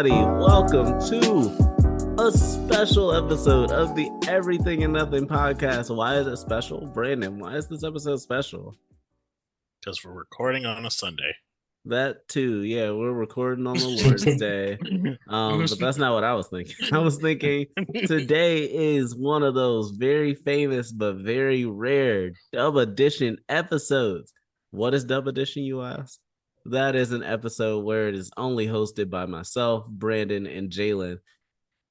everybody. Welcome to a special episode of the Everything and Nothing podcast. Why is it special? Brandon, why is this episode special? Because we're recording on a Sunday. That too. Yeah, we're recording on the Lord's Day. But that's not what I was thinking. I was thinking today is one of those very famous but very rare Dub Edition episodes. What is Dub Edition, you ask? That is an episode where it is only hosted by myself, Brandon, and Jalen.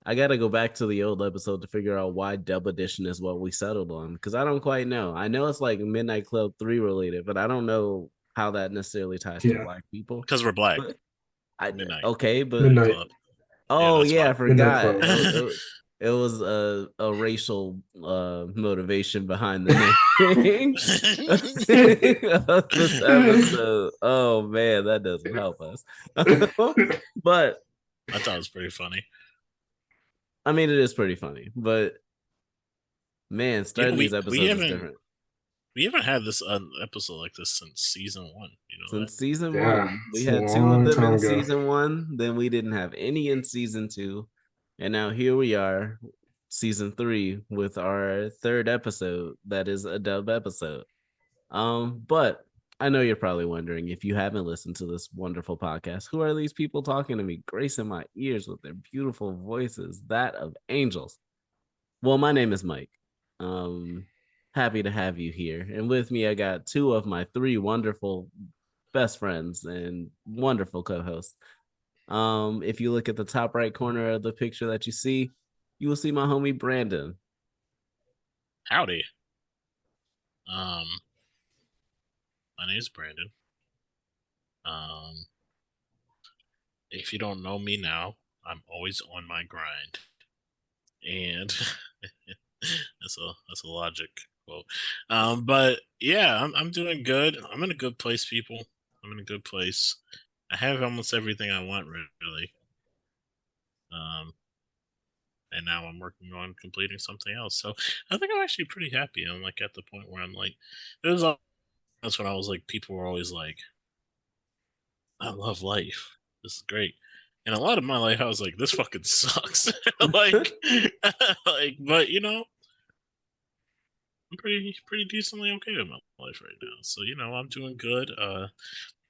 I got to go back to the old episode to figure out why Dub Edition is what we settled on, because I don't quite know. I know it's like Midnight Club 3 related, but I don't know how that necessarily ties to black people. Because we're black. Midnight. Okay, but Midnight. Oh yeah, I forgot. It was a racial motivation behind the name of this episode. Oh man, that doesn't help us. But I thought it was pretty funny. I mean, it is pretty funny, but man, starting these episodes is different. We haven't had this episode like this since season 1. You know, since season 1, we had 2 of them in season 1. Then we didn't have any in season 2, and now here we are, season 3, with our 3rd episode. That is a dub episode. But I know you're probably wondering, if you haven't listened to this wonderful podcast, who are these people talking to me, gracing my ears with their beautiful voices, that of angels? Well, my name is Mike. Happy to have you here. And with me, I got 2 of my 3 wonderful best friends and wonderful co-hosts. If you look at the top right corner of the picture that you see, you will see my homie Brandon. Howdy. My name is Brandon. If you don't know me now, I'm always on my grind. And that's a logic quote. But yeah, I'm doing good. I'm in a good place, people. I'm in a good place. I have almost everything I want, really. And now I'm working on completing something else. So I think I'm actually pretty happy. I'm like at the point where I'm like, that's when I was like, people were always like, I love life. This is great. And a lot of my life, I was like, this fucking sucks. like, but you know, I'm pretty decently okay with my life right now. So, you know, I'm doing good.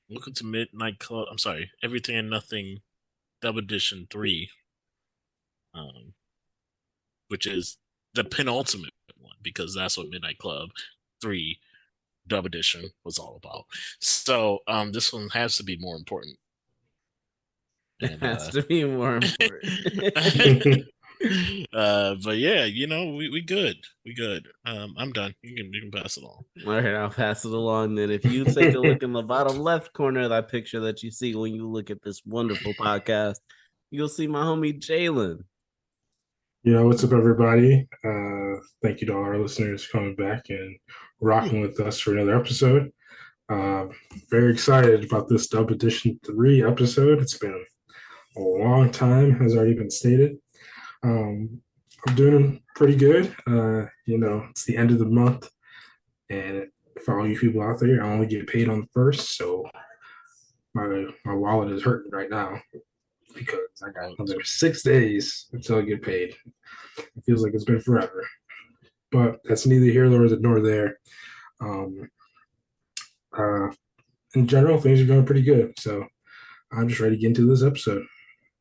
Welcome to Midnight Club. I'm sorry, Everything and Nothing Dub Edition 3. Which is the penultimate one, because that's what Midnight Club 3 Dub Edition was all about. So, this one has to be more important. And, it has to be more important. But yeah, you know, we good. We good. I'm done. You can pass it along. All right, I'll pass it along then. If you take a look in the bottom left corner of that picture that you see when you look at this wonderful podcast, you'll see my homie Jalen. Yeah, what's up, everybody? Thank you to all our listeners for coming back and rocking with us for another episode. Very excited about this Dub Edition 3 episode. It's been a long time, has already been stated. I'm doing pretty good. You know, it's the end of the month, and for all you people out there, I only get paid on the 1st, so my wallet is hurting right now because I got another 6 days until I get paid. It feels like it's been forever, but that's neither here nor there. In general, things are going pretty good, so I'm just ready to get into this episode.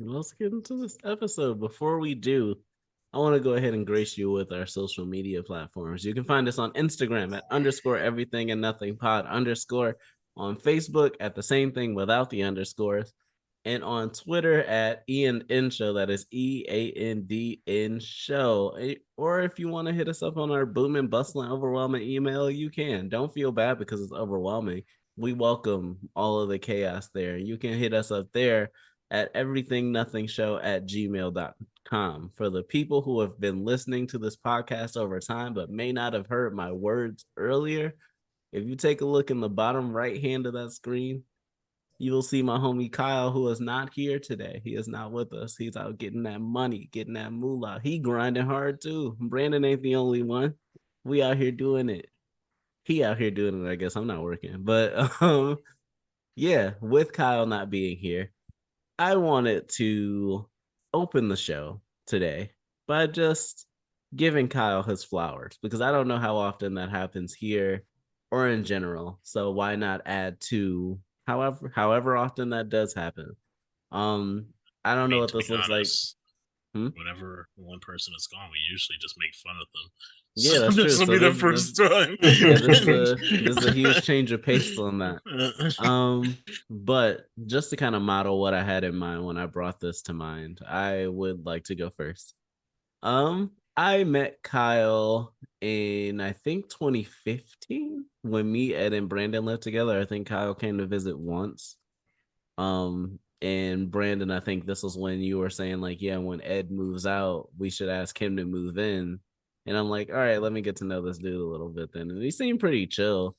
Let's get into this episode. Before we do, I want to go ahead and grace you with our social media platforms. You can find us on Instagram at _everything and nothing pod _ on Facebook at the same thing without the underscores, and on Twitter at EANN Show. That is EANDN Show. Or if you want to hit us up on our booming, bustling, overwhelming email, you can. Don't feel bad because it's overwhelming. We welcome all of the chaos there. You can hit us up there at everythingnothing@gmail.com. For the people who have been listening to this podcast over time but may not have heard my words earlier, if you take a look in the bottom right hand of that screen, you will see my homie Kyle, who is not here today. He is not with us. He's out getting that money, getting that moolah. He grinding hard too. Brandon ain't the only one. We out here doing it. He out here doing it, I guess. I'm not working. But yeah, with Kyle not being here, I wanted to open the show today by just giving Kyle his flowers because I don't know how often that happens here or in general. So why not add to however often that does happen? Um, I I don't know mean, what to be this looks like. honest, Hmm? whenever one person is gone, we usually just make fun of them. Yeah, So that's true. this will So be the this first time. yeah, this is a huge change of pace on that. But just to kind of model what I had in mind when I brought this to mind, I would like to go first. I met Kyle in I think 2015 when me, Ed, and Brandon lived together. I think Kyle came to visit once. And Brandon, I think this was when you were saying like, yeah, when Ed moves out, we should ask him to move in. And I'm like, all right, let me get to know this dude a little bit then. And he seemed pretty chill.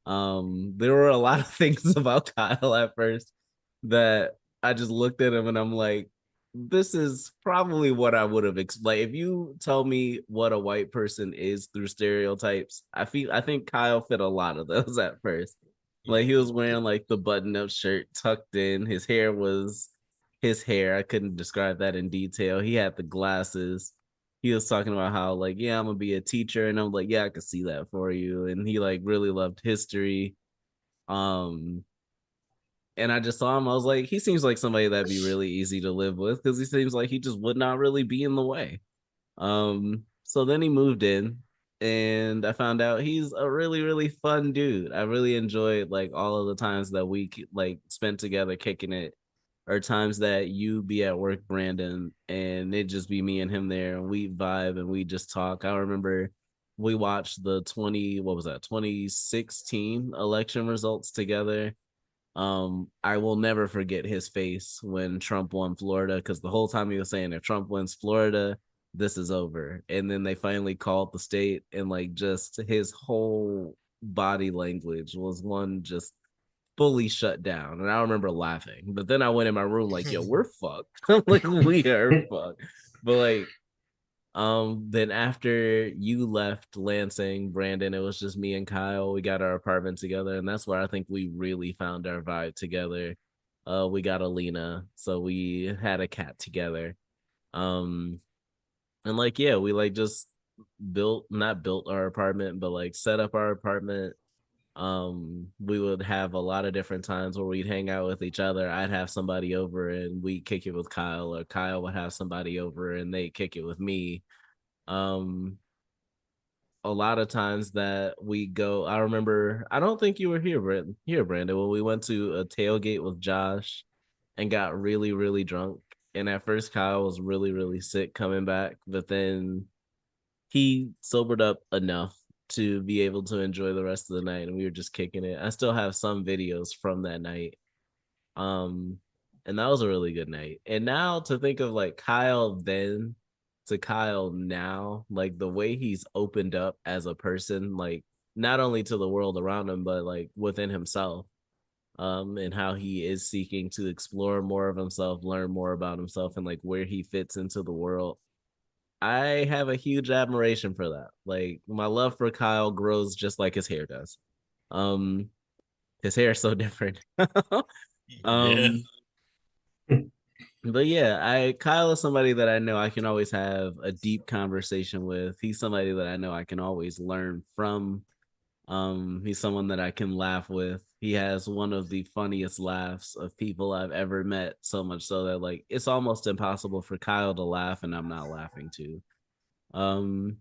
There were a lot of things about Kyle at first that I just looked at him and I'm like, this is probably what I would have explained. If you tell me what a white person is through stereotypes, I think Kyle fit a lot of those at first. Like he was wearing like the button-up shirt tucked in. His hair was his hair. I couldn't describe that in detail. He had the glasses. He was talking about how like, yeah, I'm gonna be a teacher, and I'm like, yeah, I could see that for you. And he like really loved history. Um, and I just saw him. I was like, he seems like somebody that'd be really easy to live with because he seems like he just would not really be in the way. So then he moved in, and I found out he's a really, really fun dude. I really enjoyed like all of the times that we like spent together kicking it, or times that you be at work, Brandon, and it just be me and him there, and we vibe and we just talk. I remember we watched the 2016 election results together. I will never forget his face when Trump won Florida because the whole time he was saying if Trump wins Florida, this is over. And then they finally called the state, and like just his whole body language was one just fully shut down. And I remember laughing. But then I went in my room like, yo, we're fucked. Like we are fucked. But like then after you left Lansing, Brandon, it was just me and Kyle. We got our apartment together, and that's where I think we really found our vibe together. We got Alina, so we had a cat together. Um, and like, yeah, we like just not built our apartment, but like set up our apartment. We would have a lot of different times where we'd hang out with each other. I'd have somebody over and we'd kick it with Kyle, or Kyle would have somebody over and they'd kick it with me. um a lot of times that we go, I remember, I don't think you were Brandon, when we went to a tailgate with Josh and got really, really drunk. And at first Kyle was really, really sick coming back, but then he sobered up enough to be able to enjoy the rest of the night, and we were just kicking it. I still have some videos from that night. um, and that was a really good night. And now to think of like Kyle then to Kyle now, like the way he's opened up as a person, like not only to the world around him, but like within himself, and how he is seeking to explore more of himself, learn more about himself, and like where he fits into the world. I have a huge admiration for that. Like my love for Kyle grows just like his hair does. Um, his hair is so different. Yeah. um, but yeah, I Kyle is somebody that I know I can always have a deep conversation with. He's somebody that I know I can always learn from. He's someone that I can laugh with. He has one of the funniest laughs of people I've ever met, so much so that like it's almost impossible for Kyle to laugh and I'm not laughing too. Um,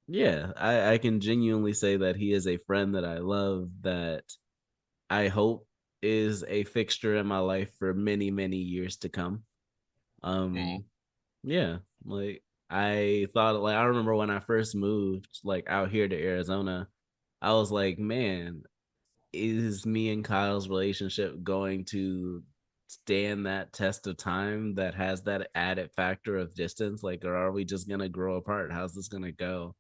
yeah, I can genuinely say that he is a friend that I love, that I hope is a fixture in my life for many, many years to come. Oh, Um, yeah, like I thought, like I remember when I first moved like out here to Arizona, I was like, man, is me and Kyle's relationship going to stand that test of time that has that added factor of distance? Like, or are we just gonna grow apart? How's this gonna go?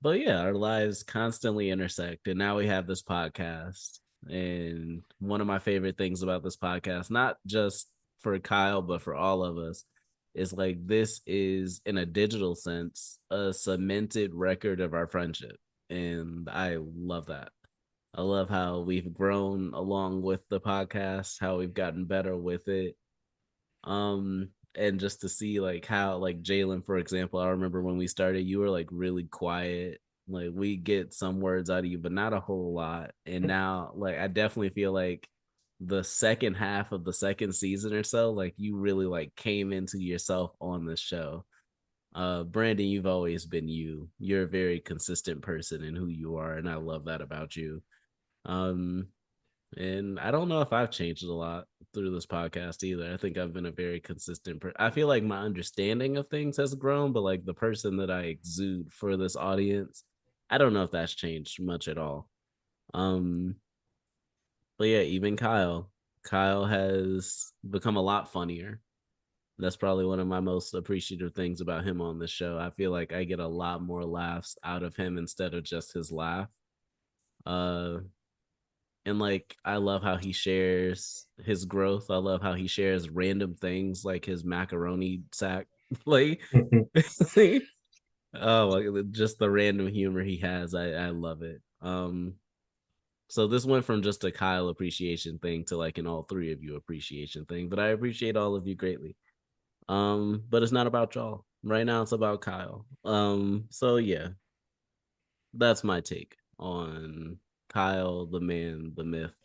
But yeah, our lives constantly intersect, and now we have this podcast. And one of my favorite things about this podcast, not just for Kyle but for all of us, is like this is in a digital sense a cemented record of our friendship, and I love that. I love how we've grown along with the podcast, how we've gotten better with it. And just to see like how like Jalen, for example, I remember when we started, you were like really quiet. Like we get some words out of you, but not a whole lot. And now like I definitely feel like the second half of the second season or so, like you really like came into yourself on this show. Brandon, you've always been you. You're a very consistent person in who you are, and I love that about you. Um, and I don't know if I've changed a lot through this podcast either. I think I've been a very consistent I feel like my understanding of things has grown, but like the person that I exude for this audience, I don't know if that's changed much at all. Um, but yeah, even Kyle. Kyle has become a lot funnier. That's probably one of my most appreciative things about him on the show. I feel like I get a lot more laughs out of him instead of just his laugh. Uh and like I love how he shares his growth. I love how he shares random things like his macaroni sack. like oh, just the random humor he has. I love it. So this went from just a Kyle appreciation thing to like an all three of you appreciation thing, but I appreciate all of you greatly. But it's not about y'all. Right now it's about Kyle. So yeah, that's my take on Kyle, the man, the myth,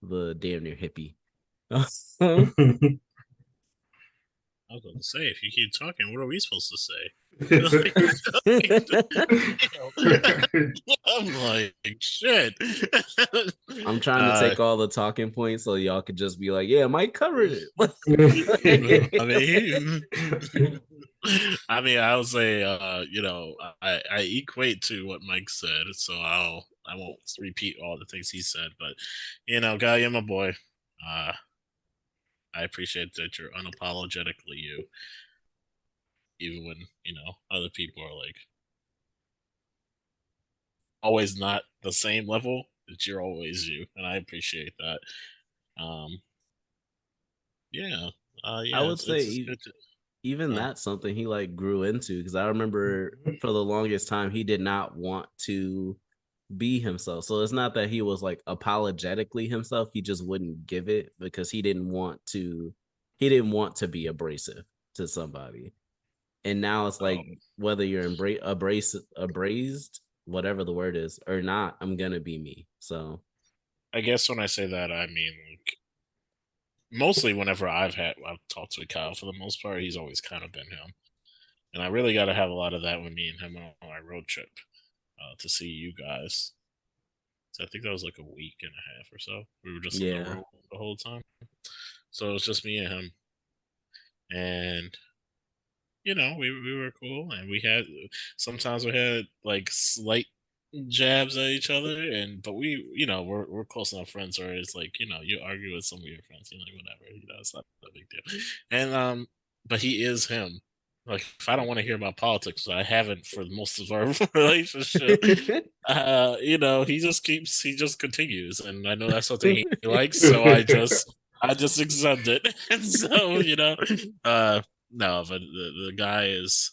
the damn near hippie. I was going to say, if you keep talking, what are we supposed to say? I'm like, shit. I'm trying to take all the talking points so y'all could just be like, yeah, Mike covered it. I mean, I'll say, I equate to what Mike said, so I won't repeat all the things he said, but guy, you're my boy. I appreciate that you're unapologetically you, even when other people are like always not the same level. That you're always you, and I appreciate that. Um, yeah, I yeah, would it's say just good to. even Uh, that's something he like grew into because I remember for the longest time he did not want to be himself. So it's not that he was like apologetically himself, he just wouldn't give it because he didn't want to be abrasive to somebody. And now it's like um, whether you're abrased, whatever the word is, or not, I'm gonna be me. So I guess when I say that, I mean like mostly whenever I've talked with Kyle, for the most part, he's always kind of been him, and I really got to have a lot of that with me and him on our road trip to see you guys. So I think that was like a week and a half or so. We were just on the yeah. road the whole time, so it was just me and him, and we were cool, and we had sometimes we had like slight jabs at each other, and but we're close enough friends where it's like you argue with some of your friends, like whatever, it's not a big deal. And but he is him. Like if I don't want to hear about politics, I haven't for most of our relationship. He just continues, and I know that's something he likes, so I just accept it. And so no, but the guy is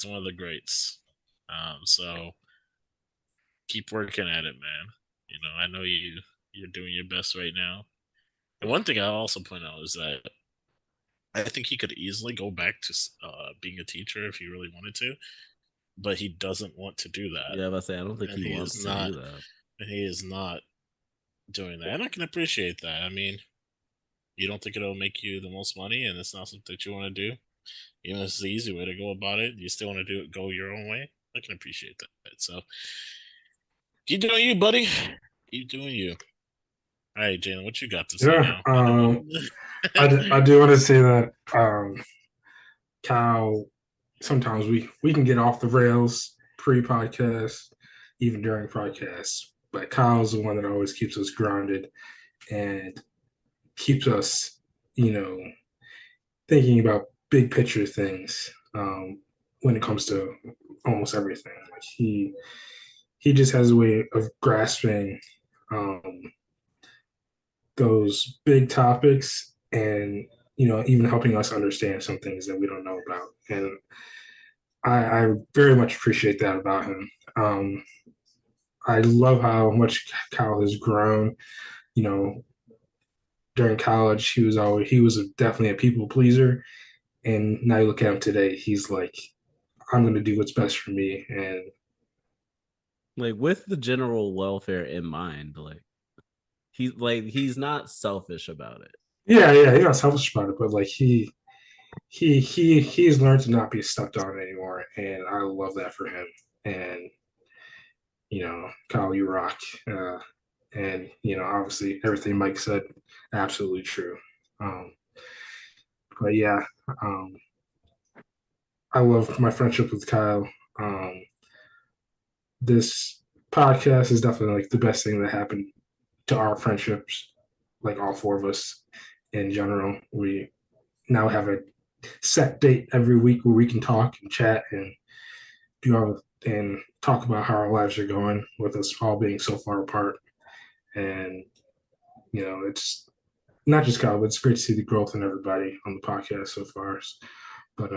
one of the greats. So keep working at it, man. I know you're doing your best right now. And one thing I'll also point out is that I think he could easily go back to being a teacher if he really wanted to, but he doesn't want to do that, Yeah, I say I don't think and he wants to do that. he is not doing that, and I can appreciate that. I mean, you don't think it'll make you the most money, and it's not something that you want to do. Even if it's the easy way to go about it, you still want to do it, go your own way. I can appreciate that. So keep doing you, buddy. Keep doing you. All right, Jalen, what you got to say Yeah, now? I know. I do want to say that Kyle, sometimes we can get off the rails pre-podcast, even during podcasts. But Kyle's the one that always keeps us grounded and keeps us, you know, thinking about big picture things when it comes to almost everything. Like he just has a way of grasping um, those big topics and even helping us understand some things that we don't know about. And I very much appreciate that about him. I love how much Kyle has grown. You know, during college, he was definitely a people pleaser, and now you look at him today. He's like, I'm going to do what's best for me, and like with the general welfare in mind. He's not selfish about it. yeah, he's not selfish about it, but like he's learned to not be stepped on anymore, and I love that for him. And Kyle, you rock. And obviously everything Mike said, absolutely true. Um, but yeah, um, I love my friendship with Kyle. This podcast is definitely like the best thing that happened to our friendships, like all four of us in general. We now have a set date every week where we can talk and chat and do all and talk about how our lives are going with us all being so far apart. And it's not just Kyle, but it's great to see the growth in everybody on the podcast so far. But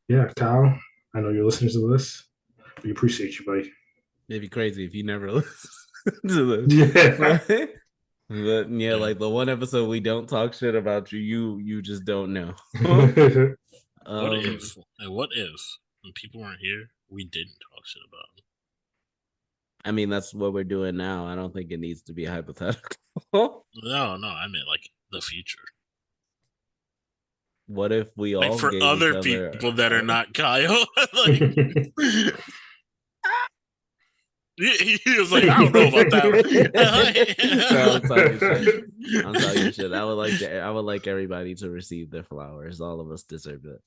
yeah, Kyle, I know you're listening to this. We appreciate you, buddy. It'd be crazy if you never listen to this. Yeah. But yeah, like the one episode we don't talk shit about you just don't know. What if when people weren't here, we didn't talk shit about them? I mean, that's what we're doing now. I don't think it needs to be hypothetical. No, I meant like the future. What if we all like for gave other each other people that are not Kyle? He was like, I don't know about that. I'm talking shit. I would like everybody to receive their flowers. All of us deserve it.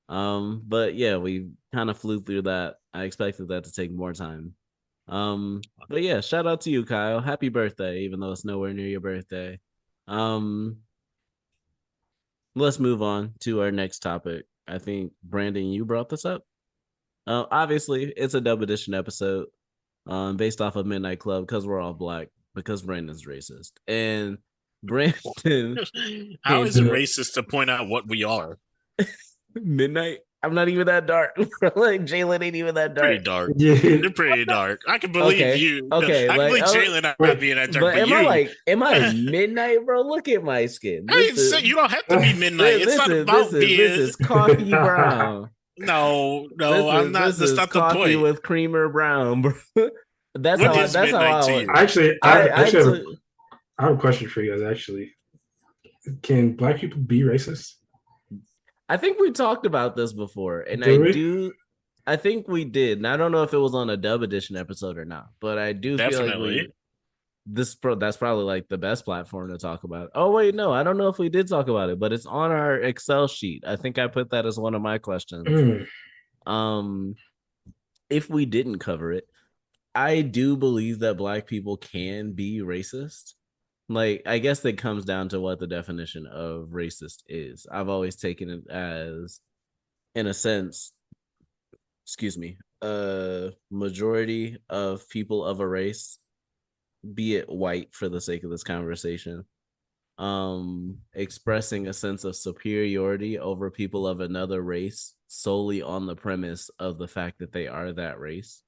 But yeah, we kind of flew through that. I expected that to take more time. But yeah, shout out to you, Kyle. Happy birthday, even though it's nowhere near your birthday. Let's move on to our next topic. I think Brandon, you brought this up. Obviously, it's a dub edition episode. Based off of Midnight Club because we're all black because Brandon's racist and Brandon. How is it racist to point out what we are? Midnight. I'm not even that dark. Like Jalen ain't even that dark. Pretty dark. Yeah. They're pretty dark. I can believe you. Okay, I can believe Jalen not being that dark. But am I midnight, bro? Look at my skin. You don't have to be midnight. It's not about being. This is coffee brown. No, I'm not. That's not the coffee point. With creamer brown, bro. That's what how. Is that's midnight how. To you? I have a question for you guys. Actually, can black people be racist? I think we talked about this before, and I think we did. And I don't know if it was on a dub edition episode or not, but I do Definitely. feel like that's probably like the best platform to talk about. Oh wait, no, I don't know if we did talk about it, but it's on our Excel sheet. I think I put that as one of my questions. If we didn't cover it, I do believe that black people can be racist. Like, I guess that comes down to what the definition of racist is. I've always taken it as, in a sense, a majority of people of a race, be it white for the sake of this conversation, expressing a sense of superiority over people of another race solely on the premise of the fact that they are that race.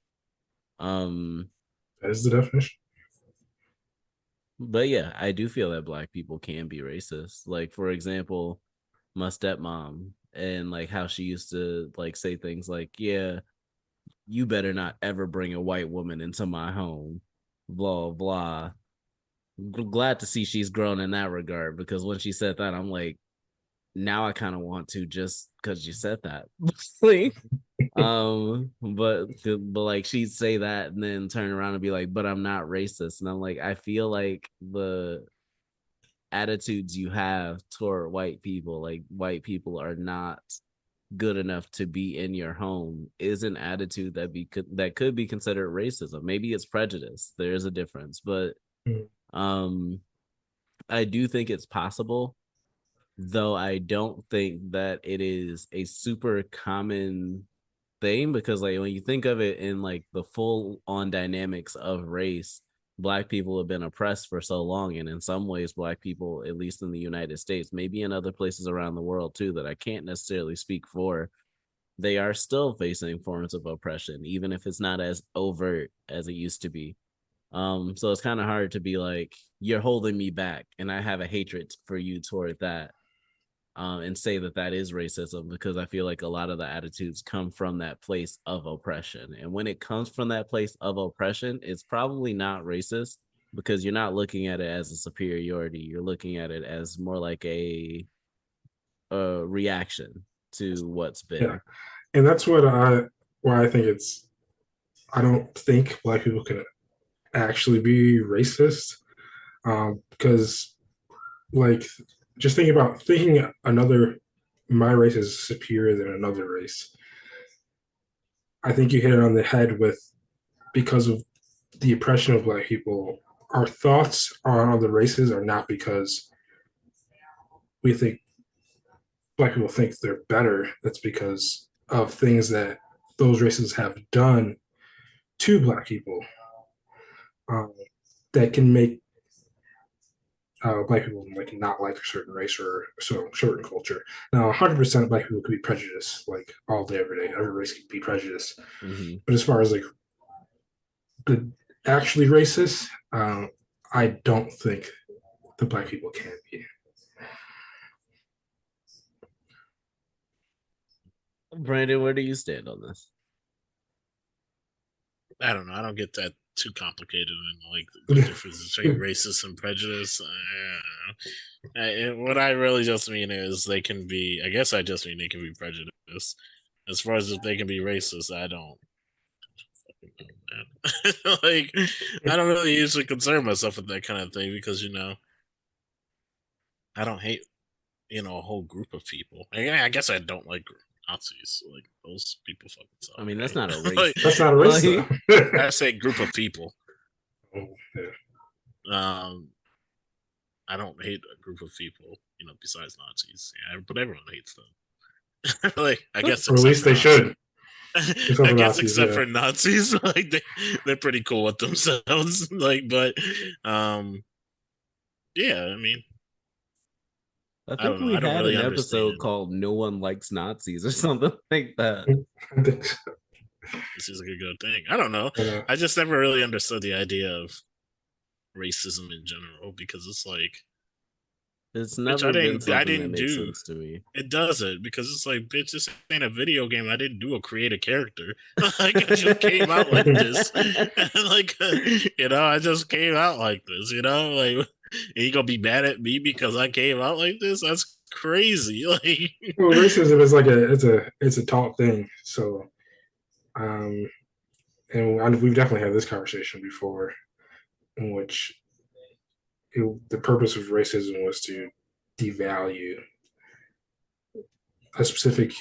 That is the definition. But yeah, I do feel that black people can be racist. Like, for example, my stepmom and like how she used to like say things like, yeah, you better not ever bring a white woman into my home, blah, blah. Glad to see she's grown in that regard, because when she said that, I'm like, now I kind of want to, just because you said that. Like, but like she'd say that and then turn around and be like, but I'm not racist. And I'm like, I feel like the attitudes you have toward white people, like white people are not good enough to be in your home, is an attitude that could be considered racism. Maybe it's prejudice. There is a difference, but I do think it's possible, though I don't think that it is a super common thing, because like when you think of it in like the full on dynamics of race, black people have been oppressed for so long, and in some ways black people, at least in the United States, maybe in other places around the world too that I can't necessarily speak for, they are still facing forms of oppression, even if it's not as overt as it used to be. So it's kind of hard to be like, you're holding me back, and I have a hatred for you toward that, and say that that is racism, because I feel like a lot of the attitudes come from that place of oppression. And when it comes from that place of oppression, it's probably not racist because you're not looking at it as a superiority. You're looking at it as more like a reaction to what's been. Yeah, and that's why I think I don't think Black people can actually be racist, because like just thinking my race is superior than another race. I think you hit it on the head with because of the oppression of Black people. Our thoughts on other races are not because we think Black people think they're better. That's because of things that those races have done to Black people, um, that can make Black people like not like a certain race or certain culture. Now, 100% of Black people could be prejudiced like all day, every day. Every race could be prejudiced. Mm-hmm. But as far as like the actually racist, I don't think the Black people can be. Brandon, where do you stand on this? I don't know. I don't get that too complicated in like the difference between racist and prejudice. What I really just mean is they can be. I guess I just mean they can be prejudiced. As far as if they can be racist, I don't. Like, I don't really usually concern myself with that kind of thing because I don't hate a whole group of people. I guess I don't like Nazis. Like those people fucking suck. I mean, that's not a race. Like, That's not a race, though. I say group of people. Oh, yeah. I don't hate a group of people, besides Nazis. Yeah, but everyone hates them. Like, I guess, Or at least they should. I guess except for Nazis, like they're pretty cool with themselves. Like, but yeah, I mean, I I don't think know. we I don't had really an understand. episode called "No One Likes Nazis" or something like that. I think so. This is like a good thing. I don't know. Yeah. I just never really understood the idea of racism in general because it's like, It's bitch, never been I something that didn't makes do. sense to me. It doesn't because it's like, bitch, this ain't a video game. I didn't create a character. Like I just came out like this, like I just came out like this. Like you gonna be mad at me because I came out like this? That's crazy. Like, well, racism is like it's a taught thing. So, and we've definitely had this conversation before, in which the purpose of racism was to devalue a specific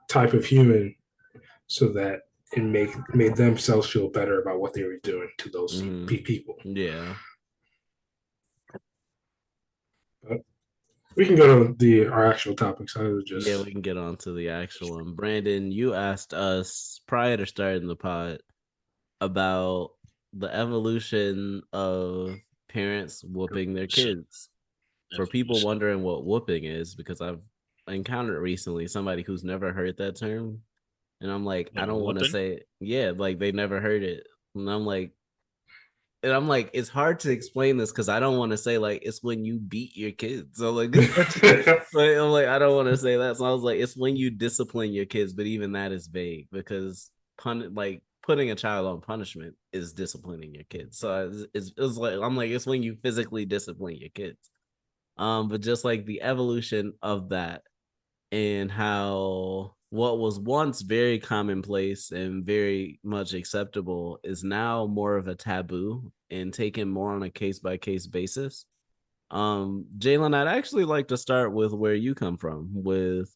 type of human so that it made themselves feel better about what they were doing to those people. Yeah. But we can go to our actual topics. Yeah, we can get on to the actual one. Brandon, you asked us prior to starting the pod about the evolution of parents whooping their kids. For people wondering what whooping is, because I've encountered recently somebody who's never heard that term. And I'm like, I don't want to say, yeah, like they never heard it. And I'm like, it's hard to explain this because I don't want to say like it's when you beat your kids. So like, I'm like, I don't want to say that. So I was like, it's when you discipline your kids, but even that is vague because putting a child on punishment is disciplining your kids. So it's like I'm like, it's when you physically discipline your kids. But just like the evolution of that and how what was once very commonplace and very much acceptable is now more of a taboo and taken more on a case-by-case basis. Jalen, I'd actually like to start with where you come from with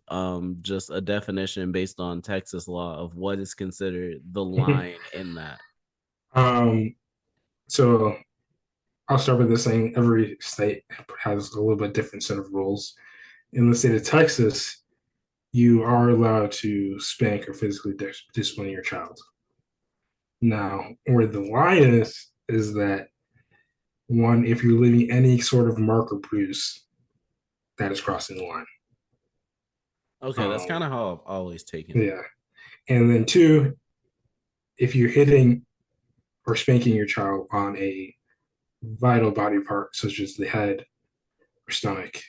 just a definition based on Texas law of what is considered the line in that. So I'll start with this saying every state has a little bit different set of rules. In the state of Texas, you are allowed to spank or physically discipline your child. Now, where the line is that one, if you're leaving any sort of mark or bruise, that is crossing the line. Okay, that's kind Um, of how I've always taken it. yeah. And then two, if you're hitting or spanking your child on a vital body part, such as the head or stomach,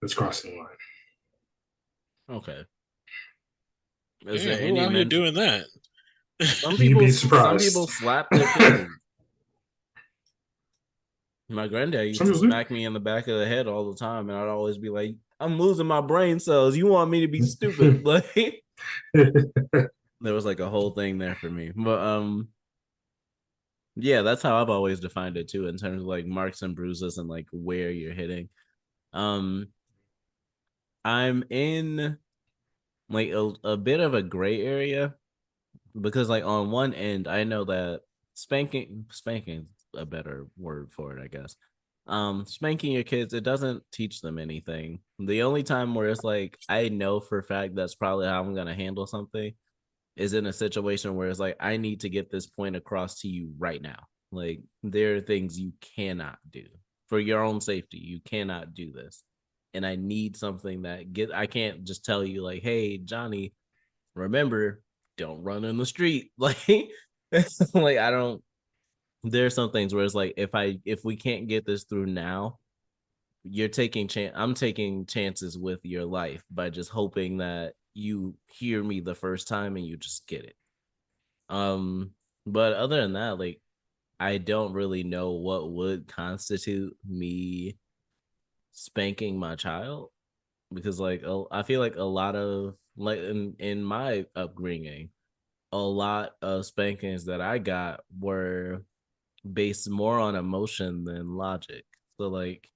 that's crossing the line. Okay. Is Yeah, there who any out here mention? doing that? You'd be Some people surprised. slap their kids. My granddad used Some to people do. smack me in the back of the head all the time, and I'd always be like, "I'm losing my brain cells. You want me to be stupid?" Like there was like a whole thing there for me. But yeah, that's how I've always defined it too, in terms of like marks and bruises and like where you're hitting. Um, I'm in like a bit of a gray area because like on one end I know that spanking's a better word for it, I guess. Spanking your kids, it doesn't teach them anything. The only time where it's like I know for a fact that's probably how I'm gonna handle something is in a situation where it's like I need to get this point across to you right now. Like there are things you cannot do for your own safety. You cannot do this. And I need something that get I can't just tell you like, "Hey, Johnny, remember, don't run in the street." Like I don't there's some things where it's like if we can't get this through now, I'm taking chances with your life by just hoping that you hear me the first time and you just get it. Um, but other than that, like I don't really know what would constitute me spanking my child because like I feel like a lot of like in my upbringing, a lot of spankings that I got were based more on emotion than logic. So like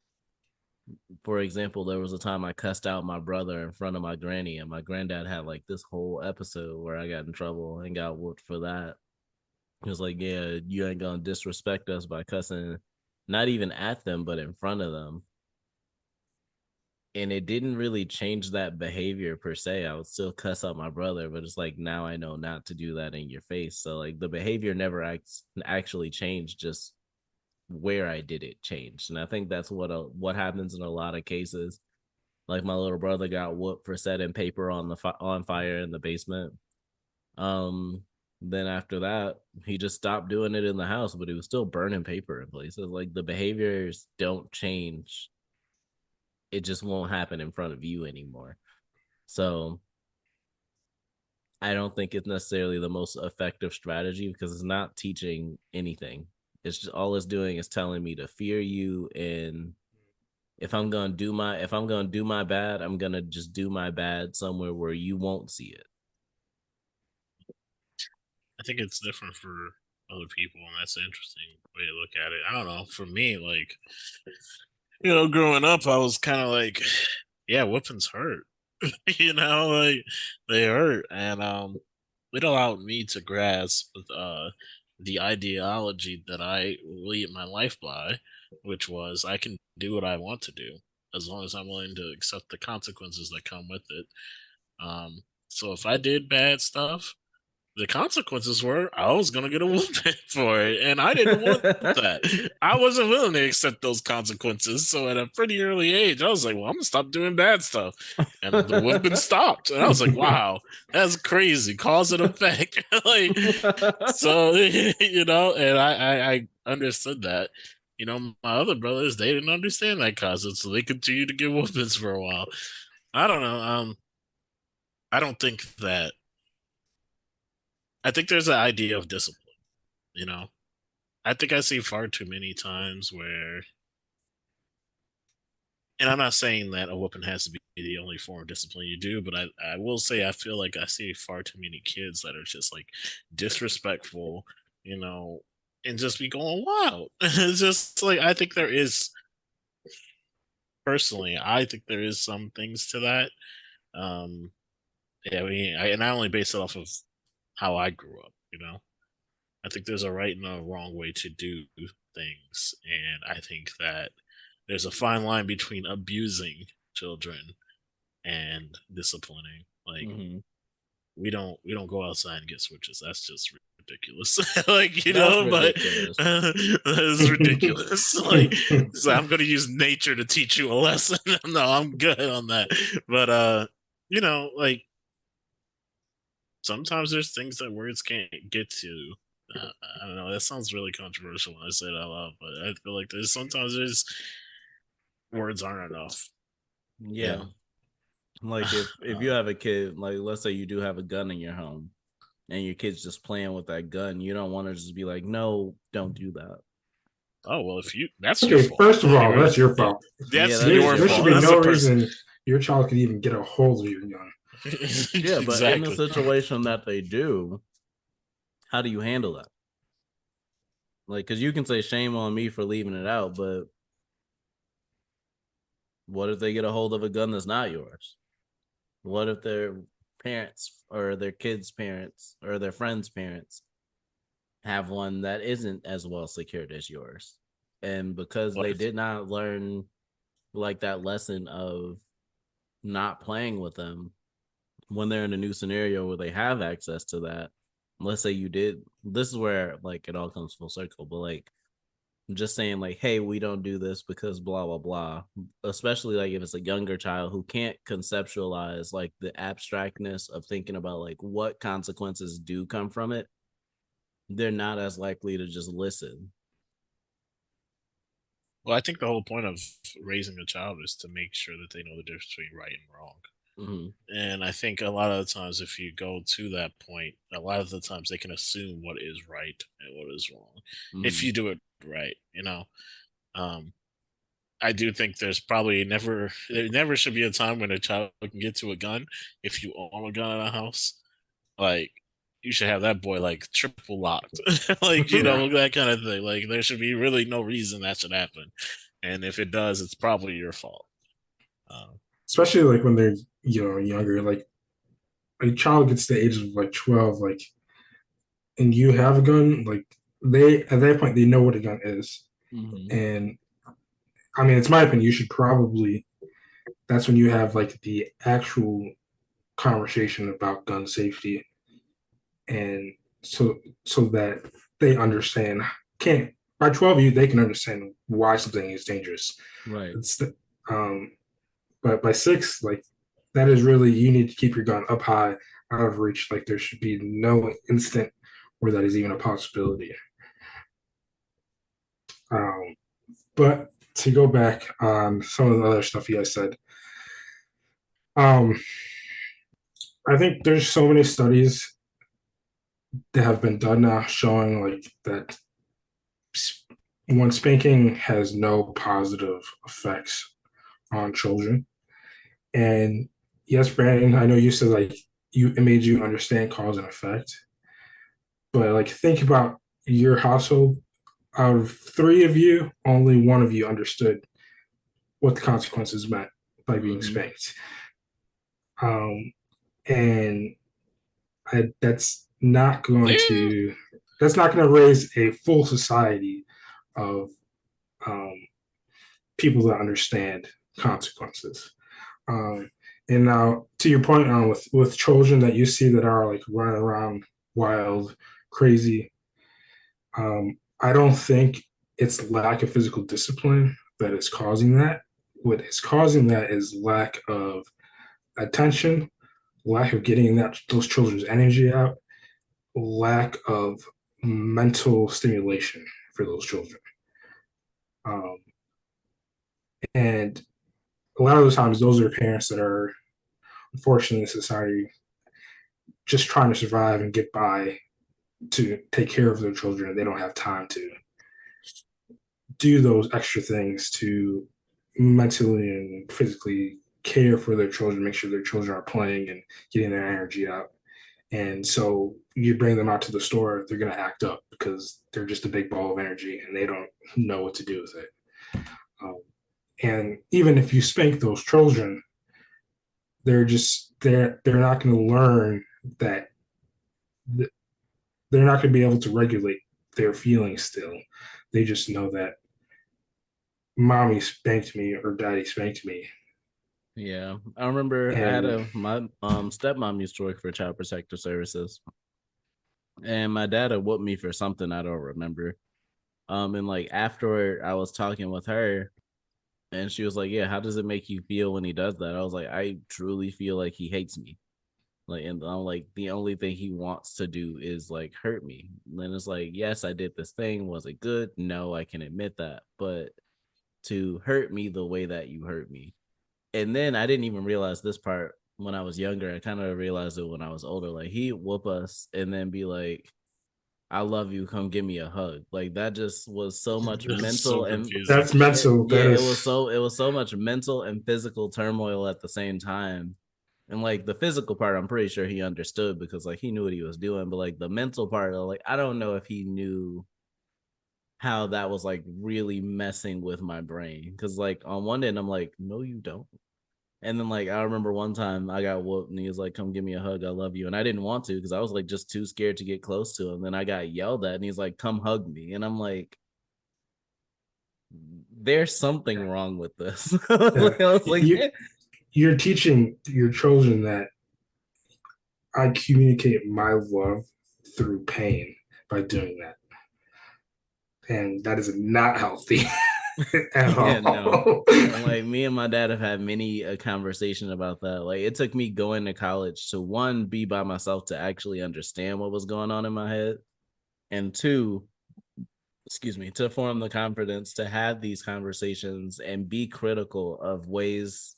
for example, there was a time I cussed out my brother in front of my granny, and my granddad had like this whole episode where I got in trouble and got whooped for that. He was like, "Yeah, you ain't gonna disrespect us by cussing, not even at them, but in front of them." And it didn't really change that behavior per se. I would still cuss out my brother, but it's like now I know not to do that in your face. So like the behavior never actually changed, just where I did it changed. And I think that's what happens in a lot of cases. Like my little brother got whooped for setting paper on on fire in the basement. Um, then after that, he just stopped doing it in the house, but he was still burning paper in places. Like the behaviors don't change. It just won't happen in front of you anymore. So I don't think it's necessarily the most effective strategy because it's not teaching anything. It's just all it's doing is telling me to fear you, and if I'm gonna do my bad, I'm gonna just do my bad somewhere where you won't see it. I think it's different for other people, and that's an interesting way to look at it. I don't know. For me, like, growing up, I was kind of like, yeah, whoopings hurt. Like they hurt, and it allowed me to grasp the ideology that I lead my life by, which was I can do what I want to do as long as I'm willing to accept the consequences that come with it. So if I did bad stuff, the consequences were I was gonna get a whooping for it, and I didn't want that. I wasn't willing to accept those consequences. So at a pretty early age, I was like, "Well, I'm gonna stop doing bad stuff," and the whooping stopped. And I was like, "Wow, that's crazy, cause and effect." Like, so and I understood that. My other brothers, they didn't understand that concept, so they continued to get whoopings for a while. I don't know. I don't think that I think there's an idea of discipline, you know. I think I see far too many times where, and I'm not saying that a whooping has to be the only form of discipline you do, but I will say I feel like I see far too many kids that are just like disrespectful, you know, and just be going wild. It's just like, I think there is, personally, I think there is some things to that. Um, yeah, and I only base it off of how I grew up, you know. I think there's a right and a wrong way to do things, and I think that there's a fine line between abusing children and disciplining. Like Mm-hmm. we don't go outside and get switches. That's just ridiculous. Like That's but ridiculous. that is ridiculous. Like so I'm gonna use nature to teach you a lesson. No, I'm good on that. But like sometimes there's things that words can't get to. I don't know. That sounds really controversial when I say it out loud, but I feel like there's words aren't enough. Yeah. Like if you have a kid, like let's say you do have a gun in your home and your kid's just playing with that gun, you don't want to just be like, no, don't do that. Oh well, that's your fault. First of all, that's your fault. Yeah, That's that is your your There fault. should be That's no a person. reason your child could even get a hold of your gun. Yeah, but in the Exactly. situation that they do, how do you handle that? Like, because you can say shame on me for leaving it out, but what if they get a hold of a gun that's not yours? What if their parents or their kids' parents or their friends' parents have one that isn't as well secured as yours? And because they did not learn like that lesson of not playing with them when they're in a new scenario where they have access to that, let's say you did, this is where like it all comes full circle, but like just saying like, hey, we don't do this because blah blah blah, especially like if it's a younger child who can't conceptualize like the abstractness of thinking about like what consequences do come from it, they're not as likely to just listen. Well, I think the whole point of raising a child is to make sure that they know the difference between right and wrong. Mm-hmm. And I think a lot of the times, if you go to that point, a lot of the times they can assume what is right and what is wrong. Mm-hmm. If you do it right, um, I do think there never should be a time when a child can get to a gun. If you own a gun in a house, like you should have that boy like triple locked, like that kind of thing. Like there should be really no reason that should happen, and if it does, it's probably your fault. Especially like when they're younger, like a child gets to the age of like 12, like, and you have a gun, like they at that point they know what a gun is, and I mean it's my opinion you should probably that's when you have like the actual conversation about gun safety, and so that they understand can't by 12 you they can understand why something is dangerous, Right. it's the, um but by 6 like that is really you need to keep your gun up high out of reach, like there should be no instant where that is even a possibility. um but to go back on some of the other stuff you guys said, um I think there's so many studies that have been done now showing like that one spanking has no positive effects on children. And yes, Brandon, I know you said like it made you understand cause and effect, but like think about your household. Out of 3 of you, only one of you understood what the consequences meant by being spanked. And that's not going to raise a full society of um, people that understand consequences. Um, and now, to your point on with children that you see that are like running around wild, crazy, I don't think it's lack of physical discipline that is causing that. What is causing that is lack of attention, lack of getting those children's energy out, lack of mental stimulation for those children. Um, and a lot of the times, those are parents that are unfortunately in society just trying to survive and get by to take care of their children. They don't have time to do those extra things to mentally and physically care for their children, make sure their children are playing and getting their energy out. And so you bring them out to the store, they're going to act up because they're just a big ball of energy and they don't know what to do with it. And even if you spank those children, they're not going to learn that they're not going to be able to regulate their feelings still. They just know that mommy spanked me or daddy spanked me. Yeah, I remember I had my stepmom used to work for Child Protective Services, and my dad had whooped me for something I don't remember. And like afterward, I was talking with her, And she was like, yeah, how does it make you feel when he does that? I was like, I truly feel like he hates me. Like, and I'm like, the only thing he wants to do is like hurt me. And then it's like, yes, I did this thing. Was it good? No, I can admit that. But to hurt me the way that you hurt me. And then I didn't even realize this part when I was younger. I kind of realized it when I was older. Like he'd whoop us and then be like, I love you, come give me a hug. Like that just was so much That's so mental and confusing. That's mental. yeah, That is, it was so much mental and physical turmoil at the same time. And like the physical part, I'm pretty sure he understood because like he knew what he was doing. But like the mental part, like I don't know if he knew how that was like really messing with my brain. Because like on one end, I'm like, no, you don't. And then like I remember one time I got whooped and he was like, come give me a hug, I love you. And I didn't want to because I was like just too scared to get close to him. Then I got yelled at and he's like, come hug me. And I'm like, there's something wrong with this. yeah. I was like, You, you're teaching your children that I communicate my love through pain by doing that. And that is not healthy at yeah, no. all. And like me and my dad have had many a conversation about that. Like it took me going to college to one, be by myself to actually understand what was going on in my head. And two, excuse me, to form the confidence to have these conversations and be critical of ways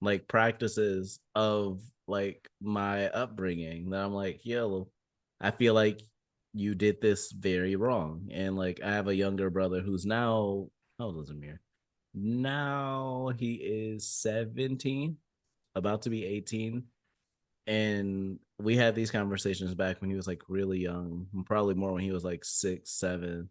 like practices of like my upbringing that I'm like, yo, I feel like you did this very wrong. And like I have a younger brother who's now, how old is Amir? Now he is 17, about to be 18. And we had these conversations back when he was like really young, probably more when he was like 6, 7.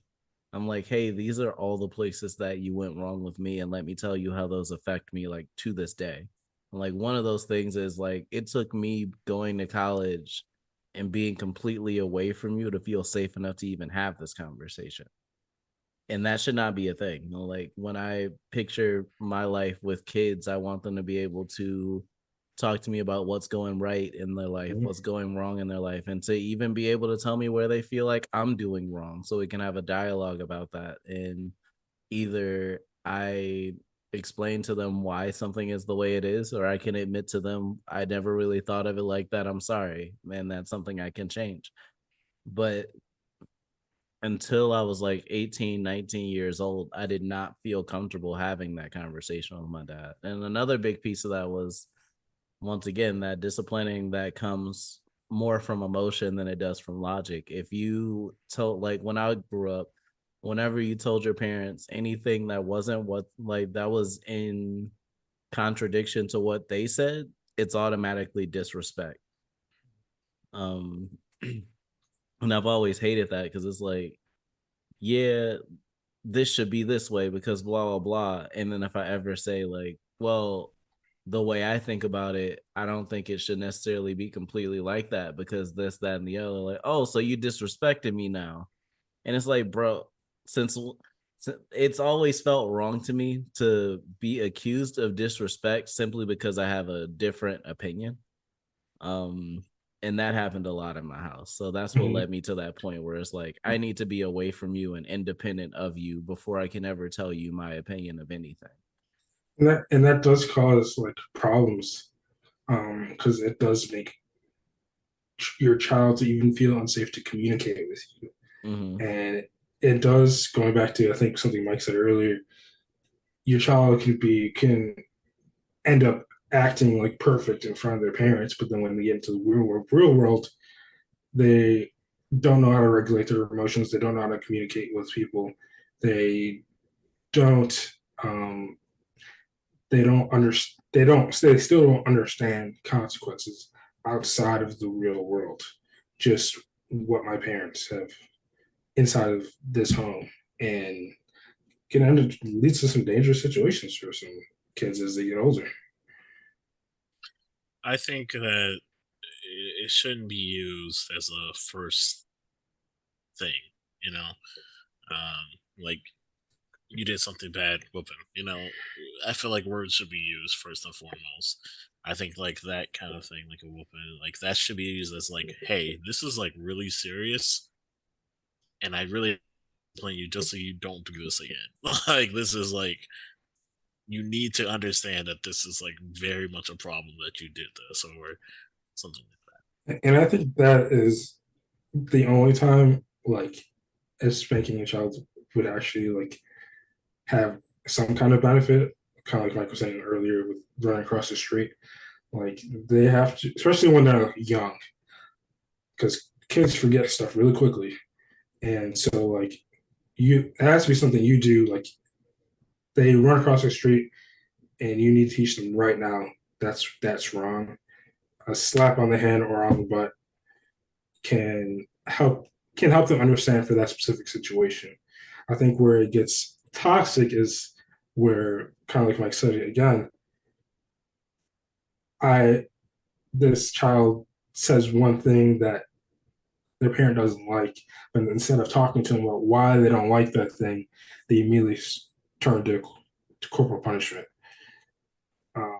I'm like, hey, these are all the places that you went wrong with me, and let me tell you how those affect me like to this day. And like one of those things is like it took me going to college and being completely away from you to feel safe enough to even have this conversation. And that should not be a thing. You know, like when I picture my life with kids, I want them to be able to talk to me about what's going right in their life, what's going wrong in their life, and to even be able to tell me where they feel like I'm doing wrong so we can have a dialogue about that. And either I explain to them why something is the way it is, or I can admit to them, I never really thought of it like that. I'm sorry, man. That's something I can change. But until I was like 18, 19 years old, I did not feel comfortable having that conversation with my dad. And another big piece of that was, once again, that disciplining that comes more from emotion than it does from logic. If you told, like when I grew up, whenever you told your parents anything that wasn't what, like that was in contradiction to what they said, it's automatically disrespect. Um, and I've always hated that because it's like, yeah, this should be this way because blah blah blah. And then if I ever say like, well, the way I think about it, I don't think it should necessarily be completely like that because this, that, and the other. Like, oh, so you disrespected me now. And it's like, bro, since it's always felt wrong to me to be accused of disrespect simply because I have a different opinion. Um, and that happened a lot in my house. So that's what Mhm. led me to that point where it's like I need to be away from you and independent of you before I can ever tell you my opinion of anything. And that does cause like problems, because it does make your child to even feel unsafe to communicate with you. Mm-hmm. And it does, going back to I think something Mike said earlier, your child can end up acting like perfect in front of their parents, but then when they get into the real world, they don't know how to regulate their emotions. They don't know how to communicate with people. They don't. Um, they don't understand. They don't. They still don't understand consequences outside of the real world. Just what my parents have inside of this home, and can end up leads to some dangerous situations for some kids as they get older. I think that it shouldn't be used as a first thing, you know. Like you did something bad, whooping. You know, I feel like words should be used first and foremost. I think like that kind of thing, like a whooping, like that should be used as like, hey, this is like really serious, and I really playing you just so you don't do this again. Like this is like you need to understand that this is like very much a problem that you did this or something like And I think that is the only time like as spanking a child would actually like have some kind of benefit, kind of like Mike was saying earlier with running across the street. Like they have to, especially when they're young, because kids forget stuff really quickly. And so like it has to be something you do. Like they run across the street and you need to teach them right now. That's wrong. A slap on the hand or on the butt can help them understand for that specific situation. I think where it gets toxic is where, kind of like Mike said it again, I this child says one thing that their parent doesn't like, and instead of talking to them about why they don't like that thing, they immediately turn to corporal punishment. Um,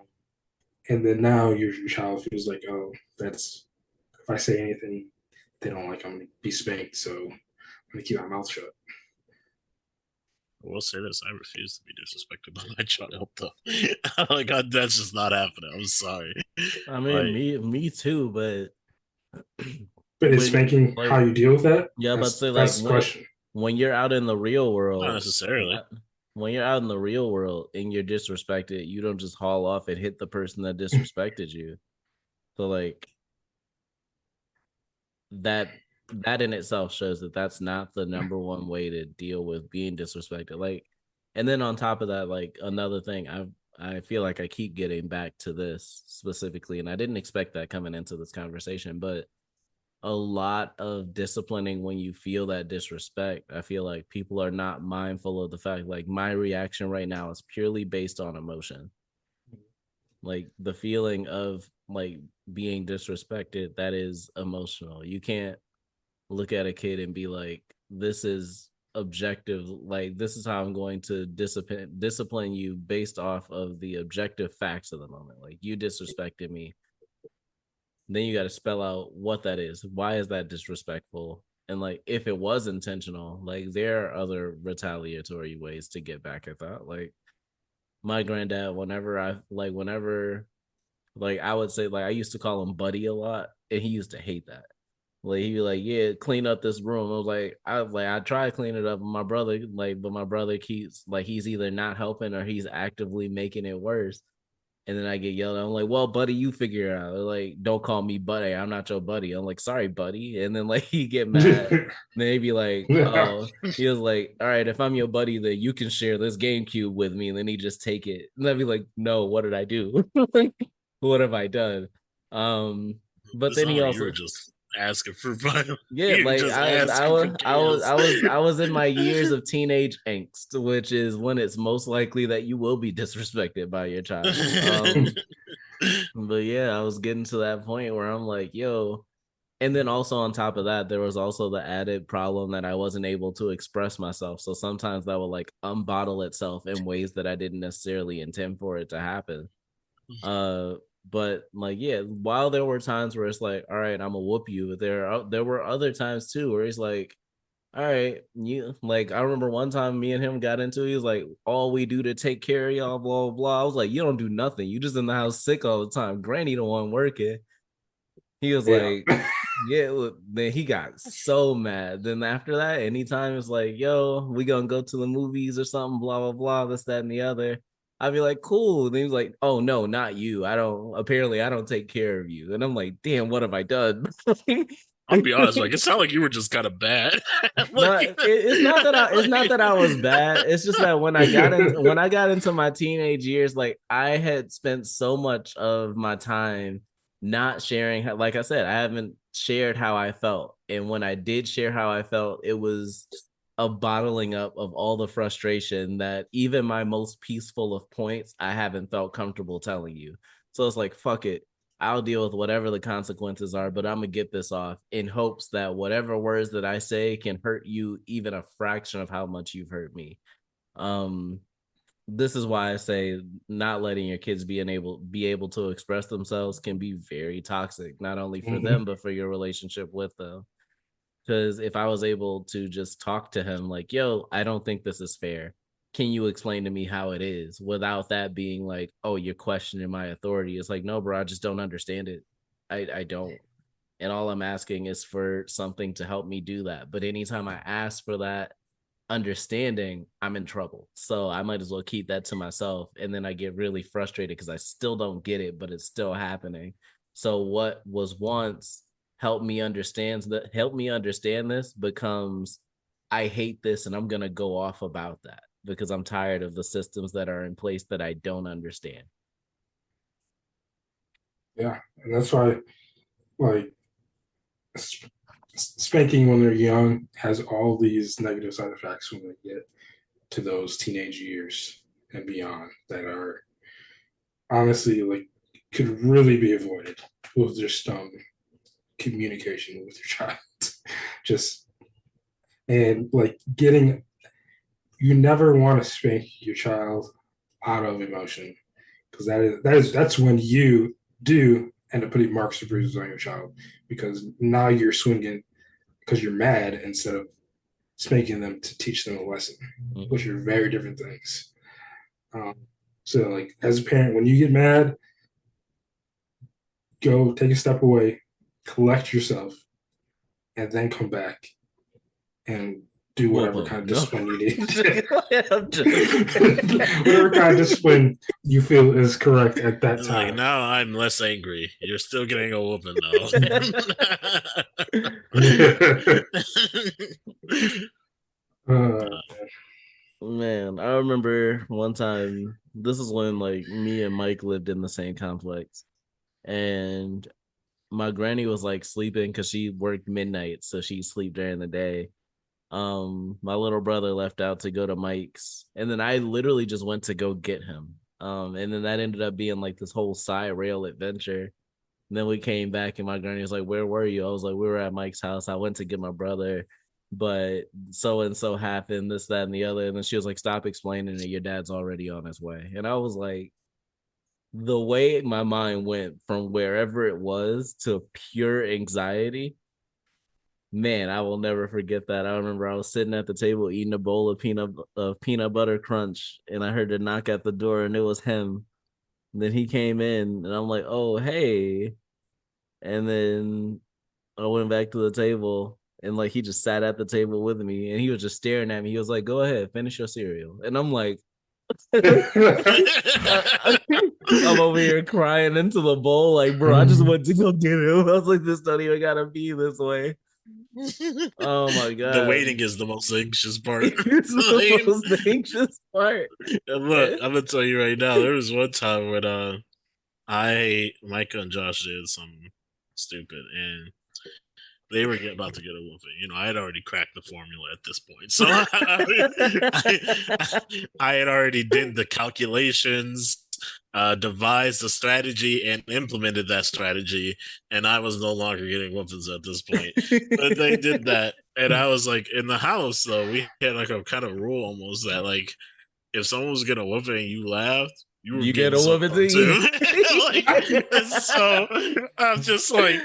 and then now your child feels like, oh, that's if I say anything they don't like, I'm gonna be spanked. So I'm gonna keep my mouth shut. I will say this: I refuse to be disrespected by my child. Though, like that's just not happening. I'm sorry. I mean, Like, me too, but But is when spanking how like you deal with that? yeah, but say like That's the question. when you're out in the real not world, necessarily. when you're out in the real world and you're disrespected, you don't just haul off and hit the person that disrespected you. So like that that in itself shows that that's not the number one way to deal with being disrespected. Like, and then on top of that, like another thing, I feel like I keep getting back to this specifically, and I didn't expect that coming into this conversation, but a lot of disciplining when you feel that disrespect, I feel like people are not mindful of the fact like my reaction right now is purely based on emotion. Like the feeling of like being disrespected, that is emotional. You can't look at a kid and be like, this is objective, like this is how I'm going to discipline you based off of the objective facts of the moment. Like you disrespected me, then you got to spell out what that is. Why is that disrespectful? And like if it was intentional, like there are other retaliatory ways to get back at that. Like my granddad, whenever like I would say like I used to call him buddy a lot, and he used to hate that. Like he'd be like, "Yeah, clean up this room." I try to clean it up, but my brother keeps like he's either not helping or he's actively making it worse. And then I get yelled at. I'm like, "Well, buddy, you figure it out." They're like, "Don't call me buddy. I'm not your buddy." I'm like, "Sorry, buddy." And then like he get mad. And then he'd be like, "Oh." He was like, "All right, if I'm your buddy, then you can share this GameCube with me." And then he just take it. And I'd be like, "No, what did I do? What have I done?" Um, but This is then he like you were also just asking for violence. yeah, You're like just asking for chaos. I was in my years of teenage angst, which is when it's most likely that you will be disrespected by your child. But yeah, I was getting to that point where I'm like, yo. And then also on top of that, there was also the added problem that I wasn't able to express myself. So sometimes that would like unbottle itself in ways that I didn't necessarily intend for it to happen. Uh, but like, yeah, while there were times where it's like, all right, I'm gonna whoop you, there were other times too where he's like, all right, you like I remember one time me and him got into it, he was like, all we do to take care of y'all, blah blah blah. I was like, you don't do nothing, you just in the house sick all the time. Granny the one working. He was Yeah. like, yeah, look, then he got so mad. Then after that, anytime it's like, yo, we gonna go to the movies or something, blah, blah, blah, this, that, and the other. I'd be like, cool. Then he was like, oh no, not you. Apparently I don't take care of you. And I'm like, damn, what have I done? I'll be honest, like it sounded like you were just kind of bad. No, Like, it's not like, that I was bad. It's just that when I got into my teenage years, like I had spent so much of my time not sharing. Like I said, I haven't shared how I felt, and when I did share how I felt, it was a bottling up of all the frustration that even my most peaceful of points, I haven't felt comfortable telling you. So it's like, fuck it. I'll deal with whatever the consequences are, but I'm gonna get this off in hopes that whatever words that I say can hurt you even a fraction of how much you've hurt me. Um, this is why I say not letting your kids be able to express themselves can be very toxic, not only for them but for your relationship with them. Because if I was able to just talk to him like, "Yo, I don't think this is fair," can you explain to me how it is without that being like, oh, you're questioning my authority? It's like, no, bro, I just don't understand it. I don't. And all I'm asking is for something to help me do that. But anytime I ask for that understanding, I'm in trouble. So I might as well keep that to myself. And then I get really frustrated because I still don't get it, but it's still happening. So what was once help me understand this becomes I hate this and I'm gonna go off about that because I'm tired of the systems that are in place that I don't understand. Yeah, and that's why, like, spanking when they're young has all these negative side effects when they get to those teenage years and beyond that are honestly like could really be avoided with just communication with your child. Just and like getting you never want to spank your child out of emotion because that's when you do end up putting marks or bruises on your child because now you're swinging because you're mad instead of spanking them to teach them a lesson, which are very different things. So, like as a parent, when you get mad, go take a step away, collect yourself, and then come back and do whatever kind of discipline you need. Whatever kind of discipline you feel is correct at that time. Like now, I'm less angry. You're still getting a whooping though. Man, I remember one time. This is when like me and Mike lived in the same complex, and my granny was like sleeping because she worked midnight, so she'd sleep during the day. My little brother left out to go to Mike's, and then I literally just went to go get him. And then that ended up being like this whole side rail adventure. And then we came back, and my granny was like, "Where were you?" I was like, "We were at Mike's house. I went to get my brother, but so and so happened, this, that, and the other." And then she was like, "Stop explaining it. Your dad's already on his way." And I was like, the way my mind went from wherever it was to pure anxiety, man, I will never forget that. I remember I was sitting at the table eating a bowl of peanut butter crunch, and I heard a knock at the door, and it was him. And then he came in, and I'm like, "Oh, hey!" And then I went back to the table, and like he just sat at the table with me, and he was just staring at me. He was like, "Go ahead, finish your cereal," and I'm like. I'm over here crying into the bowl, like, bro, I just went to go get him. I was like, this don't even gotta be this way. Oh my god. The waiting is the most anxious part. It's the most anxious part. And look, I'm gonna tell you right now, there was one time when Micah and Josh did something stupid and they were about to get a whooping. You know, I had already cracked the formula at this point. So I had already did the calculations, devised a strategy, and implemented that strategy. And I was no longer getting whoopings at this point. But they did that. And I was like, in the house, though, we had like a kind of rule almost that, like, if someone was getting a whooping and you laughed, you get a whooping too. So I'm just like,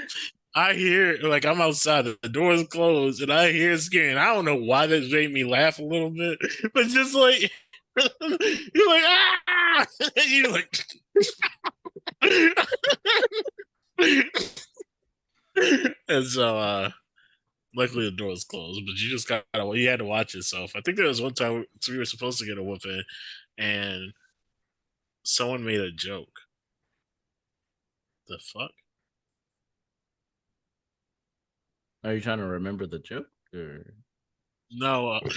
I hear, like, I'm outside, the door's closed, and I hear scaring. I don't know why that made me laugh a little bit, but just like, you're like, ah! You're like, and so, luckily the door was closed, but you just you had to watch yourself. I think there was one time we were supposed to get a whooping, and someone made a joke. The fuck? Are you trying to remember the joke? Or? No. What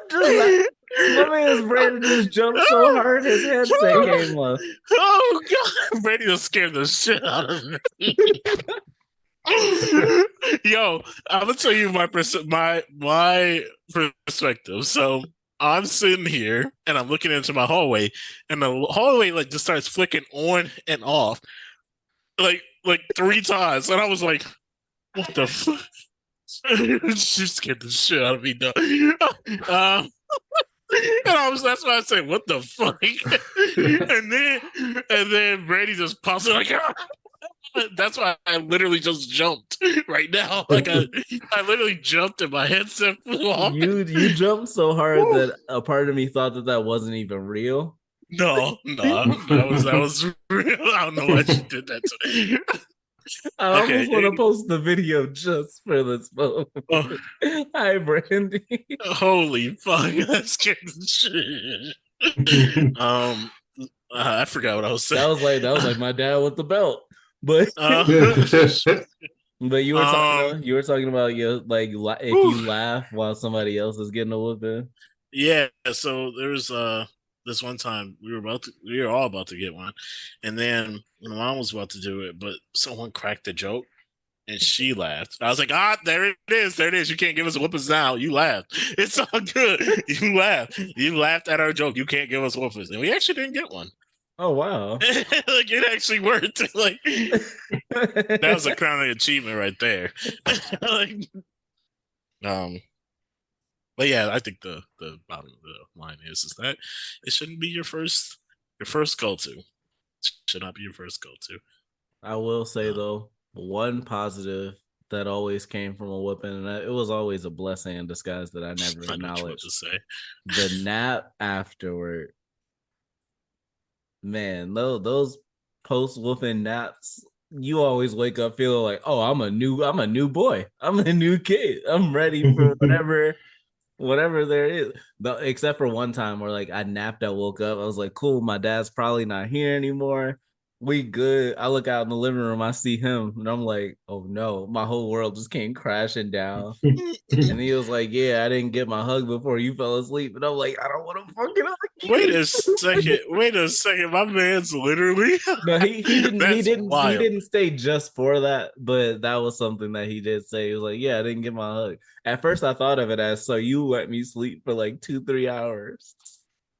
does that? My man's Brandon just jumped so hard his headset came off. Oh god, Brady just scared the shit out of me. Yo, I'm gonna tell you my perspective. So I'm sitting here and I'm looking into my hallway, and the hallway like just starts flicking on and off, like 3 times, and I was like, "What the fuck?" She scared the shit out of me, though. And that's why I say, "What the fuck?" and then Brady just pops it like, That's why I literally just jumped right now. Like I literally jumped and my headset flew off. You jumped so hard that a part of me thought that wasn't even real. No, that was real. I don't know why she did that to me. I almost want to post the video just for this moment. Oh. Hi, Brandy. Holy fuck, that scared the shit. I forgot what I was saying. That was like my dad with the belt. But but you were talking about your like if you laugh while somebody else is getting a whooping. Yeah, so there was this one time we were all about to get one, and then my mom was about to do it, but someone cracked a joke and she laughed. I was like, there it is. You can't give us whoopings now. You laughed. It's all good. You laughed at our joke. You can't give us whoopings, and we actually didn't get one. Oh wow! Like it actually worked. Like that was a crowning achievement right there. Like, but yeah, I think the bottom of the line is that it shouldn't be your first go-to. Should not be your first go-to. I will say though, one positive that always came from a whooping, and it was always a blessing in disguise that I never acknowledged. To say. The nap afterward, man. Those post whooping naps, you always wake up feeling like, oh, I'm a new boy. I'm a new kid. I'm ready for whatever there is. But except for one time where like I napped, I woke up, I was like, cool, my dad's probably not here anymore. We good. I look out in the living room, I see him, and I'm like, oh no, my whole world just came crashing down. And he was like, yeah, I didn't get my hug before you fell asleep. And I'm like, I don't want to fucking hug you. Wait a second. My man's literally No, he didn't stay just for that, but that was something that he did say. He was like, yeah, I didn't get my hug. At first I thought of it as, so you let me sleep for like 2-3 hours.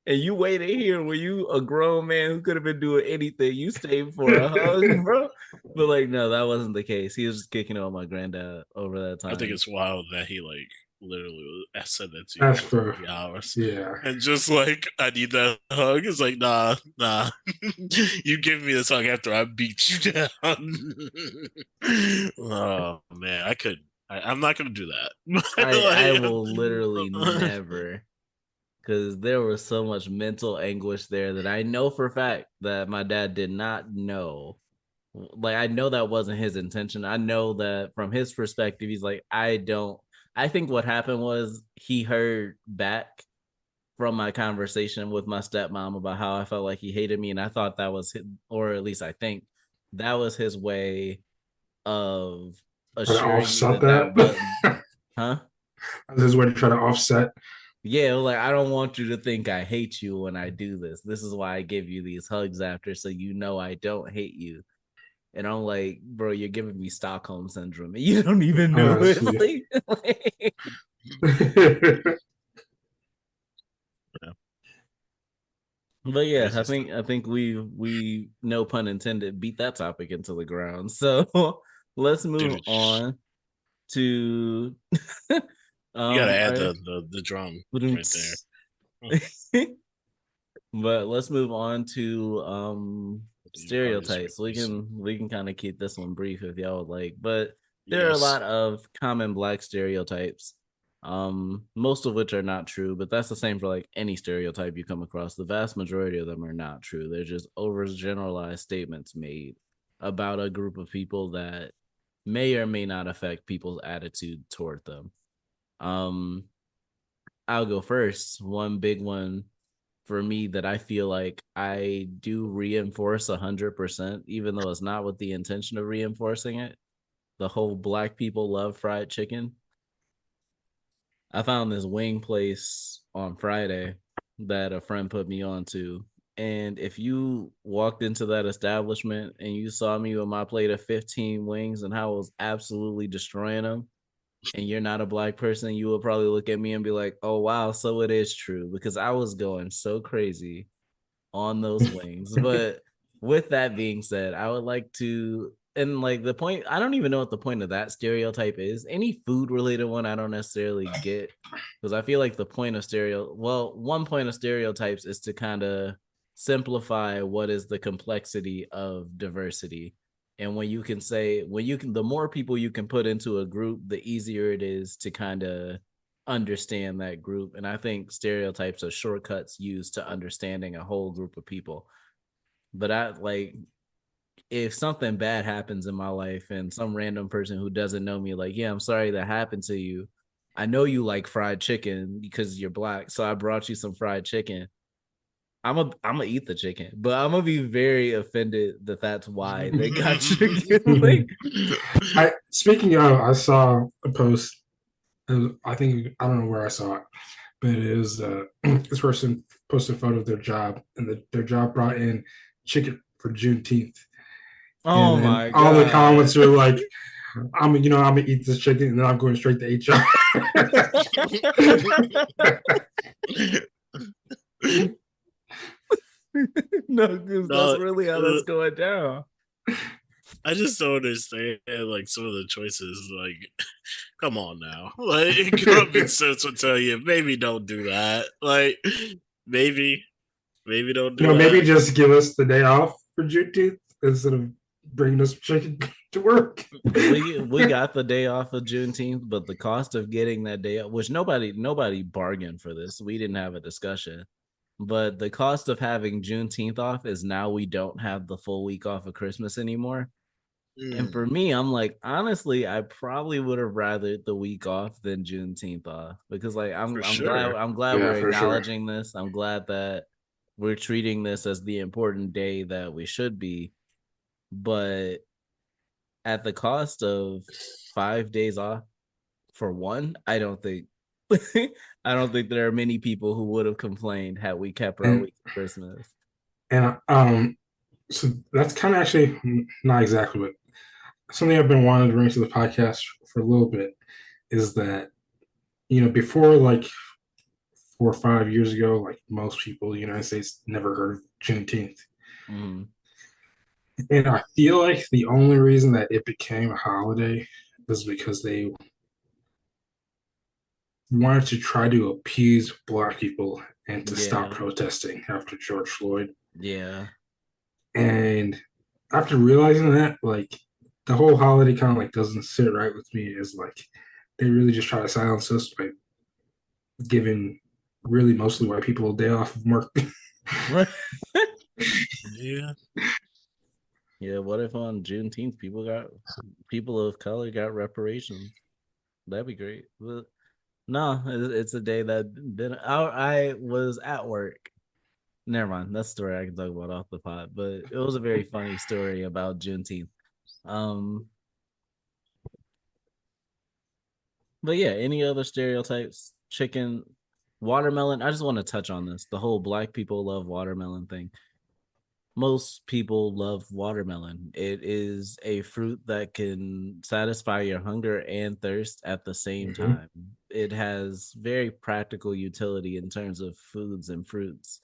And you waited here when you a grown man who could have been doing anything. You stayed for a hug, bro. But like, no, that wasn't the case. He was just kicking on my granddad over that time. I think it's wild that he like literally said that to you for 3 hours. Yeah. And just like, I need that hug. It's like, nah. You give me this hug after I beat you down. Oh man, I'm not gonna do that. I will literally never, because there was so much mental anguish there that I know for a fact that my dad did not know. Like, I know that wasn't his intention. I know that from his perspective, he's like, I think what happened was he heard back from my conversation with my stepmom about how I felt like he hated me. And I thought that was his, or at least I think that was his way of assuring me that huh? That's his way to try to offset. Yeah, like, I don't want you to think I hate you when I do this. This is why I give you these hugs after, so you know I don't hate you. And I'm like, bro, you're giving me Stockholm syndrome. You don't even know it. Like, but yeah, I think we no pun intended beat that topic into the ground. So let's move on to you gotta add the drum right there. But let's move on to stereotypes. We can kind of keep this one brief if y'all would like. But there are a lot of common Black stereotypes, most of which are not true, but that's the same for like any stereotype you come across. The vast majority of them are not true. They're just overgeneralized statements made about a group of people that may or may not affect people's attitude toward them. I'll go first. One big one for me that I feel like I do reinforce 100%, even though it's not with the intention of reinforcing it. The whole Black people love fried chicken. I found this wing place on Friday that a friend put me on to. And if you walked into that establishment and you saw me with my plate of 15 wings and how I was absolutely destroying them, and you're not a Black person, you will probably look at me and be like, oh, wow, so it is true, because I was going so crazy on those wings. But with that being said, I would like to, and like the point, I don't even know what the point of that stereotype is. Any food related one, I don't necessarily get, because I feel like the point of one point of stereotypes is to kind of simplify what is the complexity of diversity And when you can the more people you can put into a group, the easier it is to kind of understand that group. And I think stereotypes are shortcuts used to understanding a whole group of people. But if something bad happens in my life and some random person who doesn't know me, like, yeah, I'm sorry that happened to you. I know you like fried chicken because you're black, so I brought you some fried chicken. I'm gonna eat the chicken, but I'm gonna be very offended that that's why they got chicken. Speaking of, I saw a post. I think I don't know where I saw it, but it was this person posted a photo of their job, and their job brought in chicken for Juneteenth. Oh And then my all the god! comments are like, I'm gonna eat this chicken, and then I'm going straight to HR. No, because that's really how that's going down. I just don't understand like some of the choices. Like, come on now, like common sense would tell you maybe don't do that. Like, maybe don't do that. Maybe just give us the day off for Juneteenth instead of bringing us chicken to work. We got the day off of Juneteenth, but the cost of getting that day off, which nobody bargained for this. We didn't have a discussion. But the cost of having Juneteenth off is now we don't have the full week off of Christmas anymore. And for me, I'm like, honestly, I probably would have rather the week off than Juneteenth off because, like, I'm glad we're acknowledging this. I'm glad that we're treating this as the important day that we should be, but at the cost of 5 days off for one, I don't think there are many people who would have complained had we kept our week of Christmas. And so that's kind of actually not exactly, but something I've been wanting to bring to the podcast for a little bit is that, before like 4 or 5 years ago, like most people in the United States never heard of Juneteenth. Mm-hmm. And I feel like the only reason that it became a holiday was because they wanted to try to appease Black people and to stop protesting after George Floyd. Yeah. And after realizing that, like, the whole holiday kind of like doesn't sit right with me. Is like they really just try to silence us by giving really mostly white people a day off of work. Yeah. Yeah, what if on Juneteenth people of color got reparations? That'd be great. But no, it's a day that I was at work. Never mind, that's a story I can talk about off the pod. But it was a very funny story about Juneteenth. But yeah, any other stereotypes? Chicken, watermelon. I just want to touch on this. The whole Black people love watermelon thing. Most people love watermelon. It is a fruit that can satisfy your hunger and thirst at the same time. It has very practical utility in terms of foods and fruits.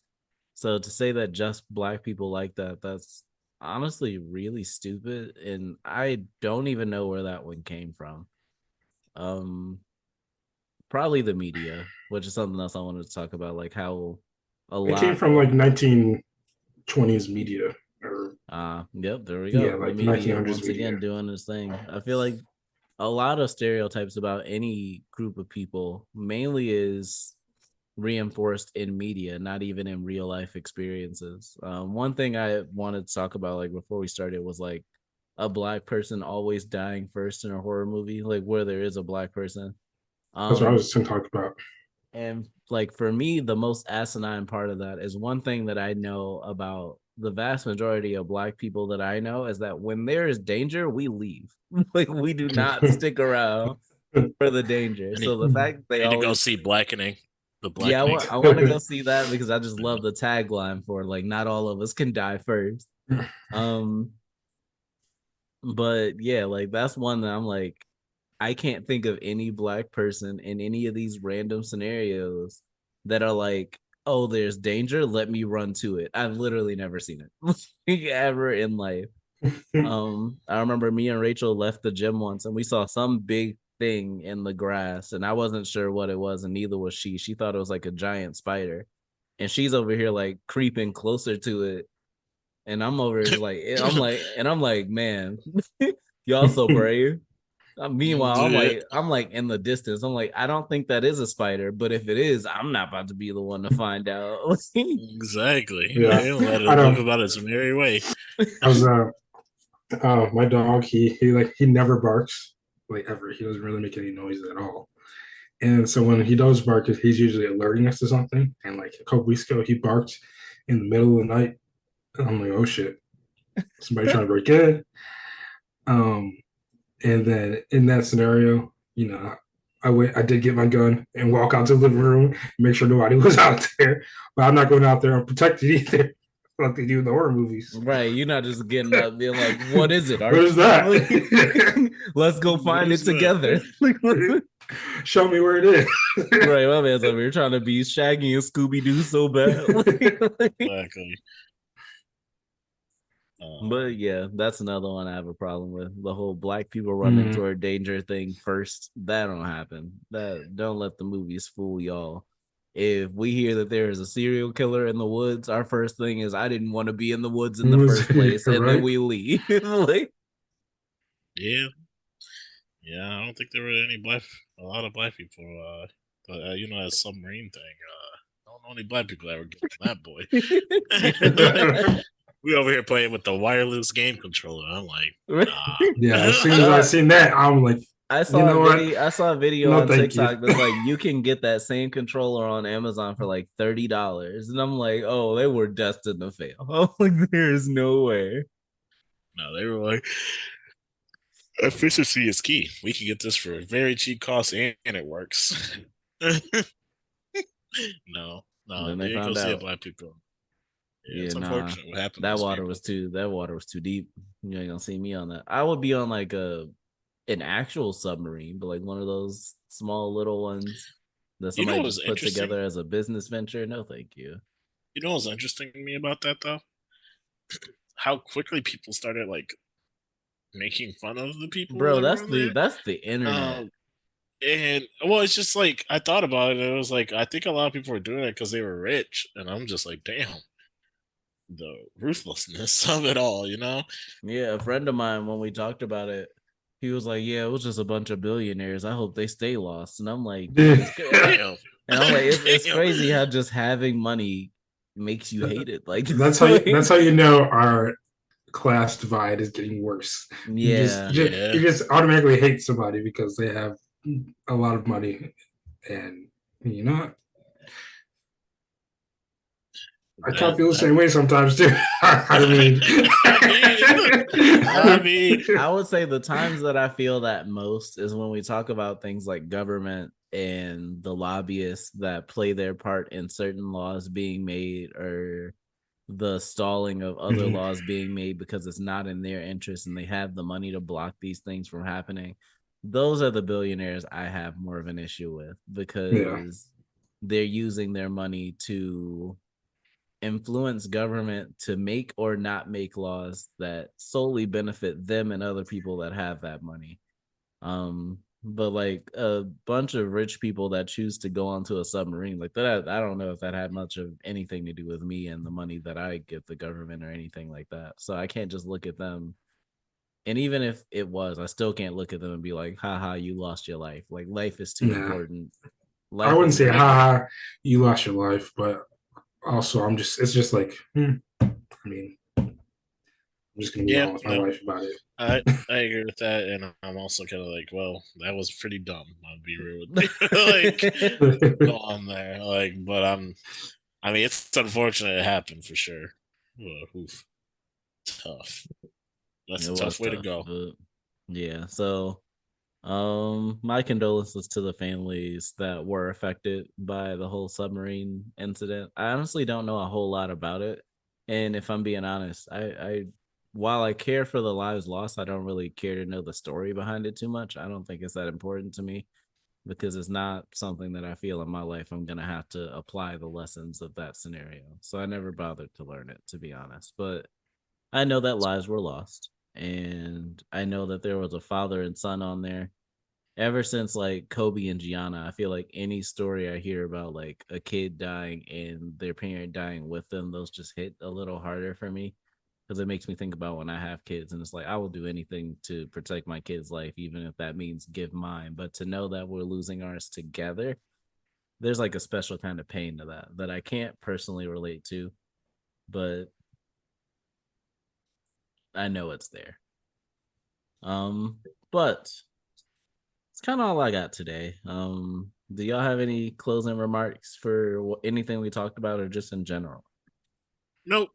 So to say that just Black people like that, that's honestly really stupid. And I don't even know where that one came from. Probably the media, which is something else I wanted to talk about, like how it came from like 1920s media. Yep, there we go. Yeah, like the media 1900s once media. again doing this thing. I feel like a lot of stereotypes about any group of people mainly is reinforced in media, not even in real life experiences. One thing I wanted to talk about, like before we started, was like a Black person always dying first in a horror movie, like where there is a Black person. That's what I was just going to talk about. And like for me, the most asinine part of that is one thing that I know about the vast majority of Black people that I know is that when there is danger, we leave. Like we do not stick around for the danger. So the fact they need to go see Blackening. The Blackening. Yeah, I want to go see that because I just love the tagline for it. Like, not all of us can die first. But yeah, like that's one that I'm like, I can't think of any Black person in any of these random scenarios that are like, oh, there's danger, let me run to it. I've literally never seen it ever in life. I remember me and Rachel left the gym once and we saw some big thing in the grass and I wasn't sure what it was and neither was she. She thought it was like a giant spider. And she's over here like creeping closer to it. And I'm over here like, I'm like, man, y'all so brave. Meanwhile, I'm like in the distance. I'm like, I don't think that is a spider, but if it is, I'm not about to be the one to find out. Exactly. Yeah. Let I it don't. live about its merry way. I was my dog. He never barks like ever. He doesn't really make any noise at all. And so when he does bark, he's usually alerting us to something. And like a couple weeks ago, he barked in the middle of the night. And I'm like, oh shit, somebody trying to break in. Um, and then in that scenario, I did get my gun and walk out to the living room, make sure nobody was out there. But I'm not going out there unprotected either, like they do in the horror movies. Right, you're not just getting up being like, "What is it? What is that? Let's go find it together." Show me where it is. Right, my man's over here trying to be Shaggy and Scooby Doo so bad. Exactly. But yeah, that's another one I have a problem with. The whole black people running toward danger thing first. That don't happen. That don't let the movies fool y'all. If we hear that there is a serial killer in the woods, our first thing is I didn't want to be in the woods in the first place, and then we leave. Yeah. I don't think there were a lot of black people. That submarine thing. I don't know any black people that were getting that boy. We over here playing with the wireless game controller. I'm like, nah. Yeah, as soon as I seen that, I'm like, I saw a video on TikTok that's like you can get that same controller on Amazon for like $30. And I'm like, oh, they were destined to fail. Oh, like there's no way. No, they were like, efficiency is key. We can get this for a very cheap cost and it works. No. Then they found out. Black people. Yeah, it's unfortunate what happened. That water was too deep. You ain't gonna see me on that. I would be on like an actual submarine, but like one of those small little ones that somebody just put together as a business venture. No, thank you. You know what's interesting to me about that though? How quickly people started like making fun of the people. Bro, that's the internet. And well, it's just like I thought about it, and it was like I think a lot of people were doing it because they were rich, and I'm just like, damn, the ruthlessness of it all, you know? Yeah, a friend of mine, when we talked about it, he was like, "Yeah, it was just a bunch of billionaires. I hope they stay lost." And I'm like, damn. And I'm like, it's crazy how just having money makes you hate it. Like that's how you know our class divide is getting worse. Yeah, you just automatically hate somebody because they have a lot of money, and I can't feel the same way sometimes too. I would say the times that I feel that most is when we talk about things like government and the lobbyists that play their part in certain laws being made or the stalling of other laws being made because it's not in their interest and they have the money to block these things from happening. Those are the billionaires I have more of an issue with because they're using their money to influence government to make or not make laws that solely benefit them and other people that have that money. But like a bunch of rich people that choose to go onto a submarine like that, I don't know if that had much of anything to do with me and the money that I give the government or anything like that. So I can't just look at them. And even if it was, I still can't look at them and be like, haha, you lost your life. Like life is too important. I wouldn't say, haha, you lost your life, but also it's just like, I'm just gonna be on with my life about it. I agree with that, and I'm also kind of like, well, that was pretty dumb. I'll be real with you. Like, go on there, but it's unfortunate it happened for sure. Oof. Tough. That's a tough way to go. Yeah. So, my condolences to the families that were affected by the whole submarine incident. I honestly don't know a whole lot about it, and if I'm being honest, I while I care for the lives lost, I don't really care to know the story behind it too much. I don't think it's that important to me because it's not something that I feel in my life I'm going to have to apply the lessons of that scenario. So I never bothered to learn it, to be honest. But I know that lives were lost. And I know that there was a father and son on there. Ever since like Kobe and Gianna, I feel like any story I hear about like a kid dying and their parent dying with them, those just hit a little harder for me. because it makes me think about when I have kids, and it's like I will do anything to protect my kid's life, even if that means give mine. But to know that we're losing ours together, there's like a special kind of pain to that I can't personally relate to, but I know it's there. But it's kind of all I got today. Do y'all have any closing remarks for anything we talked about, or just in general? Nope.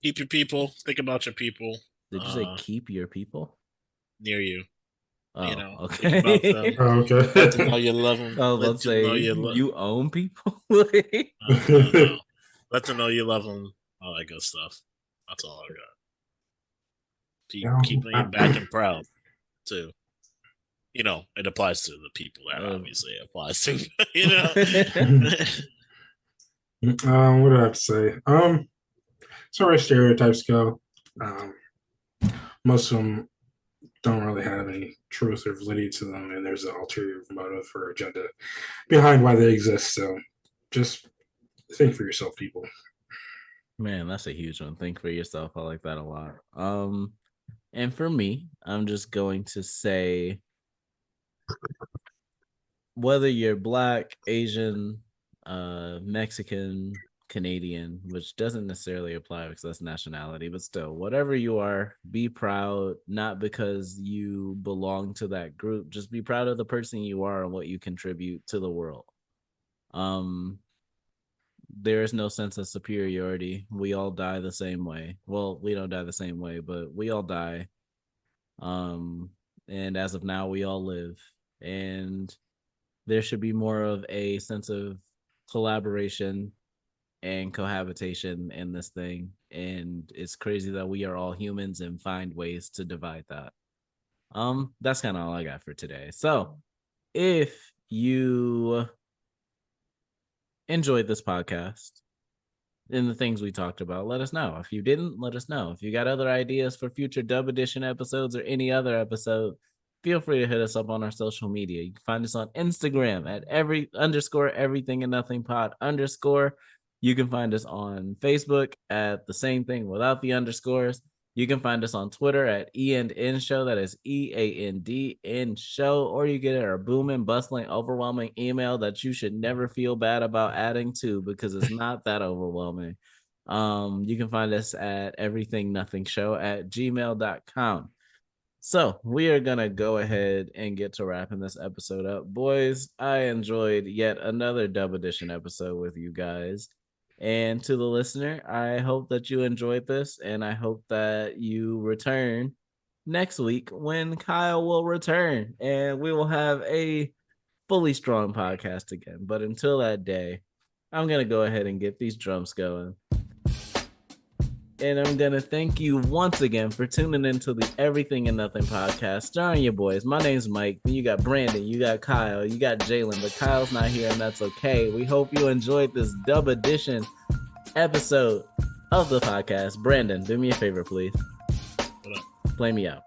Keep your people. Think about your people. Did you say keep your people Near you? Oh, Think about them. okay. Oh, okay. Let them know you love them. Oh, Let let's them say know you own people. no. Let them know you love them. All that good stuff. That's all I got. Keep them in your back and proud too. It applies to the people that obviously it applies to. What do I have to say? As far as stereotypes go, most of them don't really have any truth or validity to them, and there's an ulterior motive or agenda behind why they exist. So just think for yourself, people. Man, that's a huge one. Think for yourself. I like that a lot. And for me, I'm just going to say, whether you're Black, Asian, Mexican, Canadian, which doesn't necessarily apply because that's nationality, but still, whatever you are, be proud, not because you belong to that group, just be proud of the person you are and what you contribute to the world. There is no sense of superiority. We all die the same way. Well, we don't die the same way, but we all die. And as of now, we all live. And there should be more of a sense of collaboration and cohabitation in this thing. And it's crazy that we are all humans and find ways to divide that. That's kind of all I got for today. So if you enjoyed this podcast and the things we talked about, let us know. If you didn't, let us know. If you got other ideas for future Dub Edition episodes or any other episode, feel free to hit us up on our social media. You can find us on Instagram at _everything and nothing pod _ You can find us on Facebook at the same thing without the underscores. You can find us on Twitter at E&N Show. That is EANDN Show. Or you get our booming, bustling, overwhelming email that you should never feel bad about adding to, because it's not that overwhelming. You can find us at everythingnothing_show@gmail.com. So we are going to go ahead and get to wrapping this episode up. Boys, I enjoyed yet another Dub Edition episode with you guys. And to the listener, I hope that you enjoyed this, and I hope that you return next week when Kyle will return and we will have a fully strong podcast again. But until that day, I'm going to go ahead and get these drums going. And I'm going to thank you once again for tuning into the Everything and Nothing podcast starring your boys. My name's Mike. You got Brandon, you got Kyle, you got Jalen, but Kyle's not here, and that's okay. We hope you enjoyed this Dub Edition episode of the podcast. Brandon, do me a favor, please. What up? Play me out.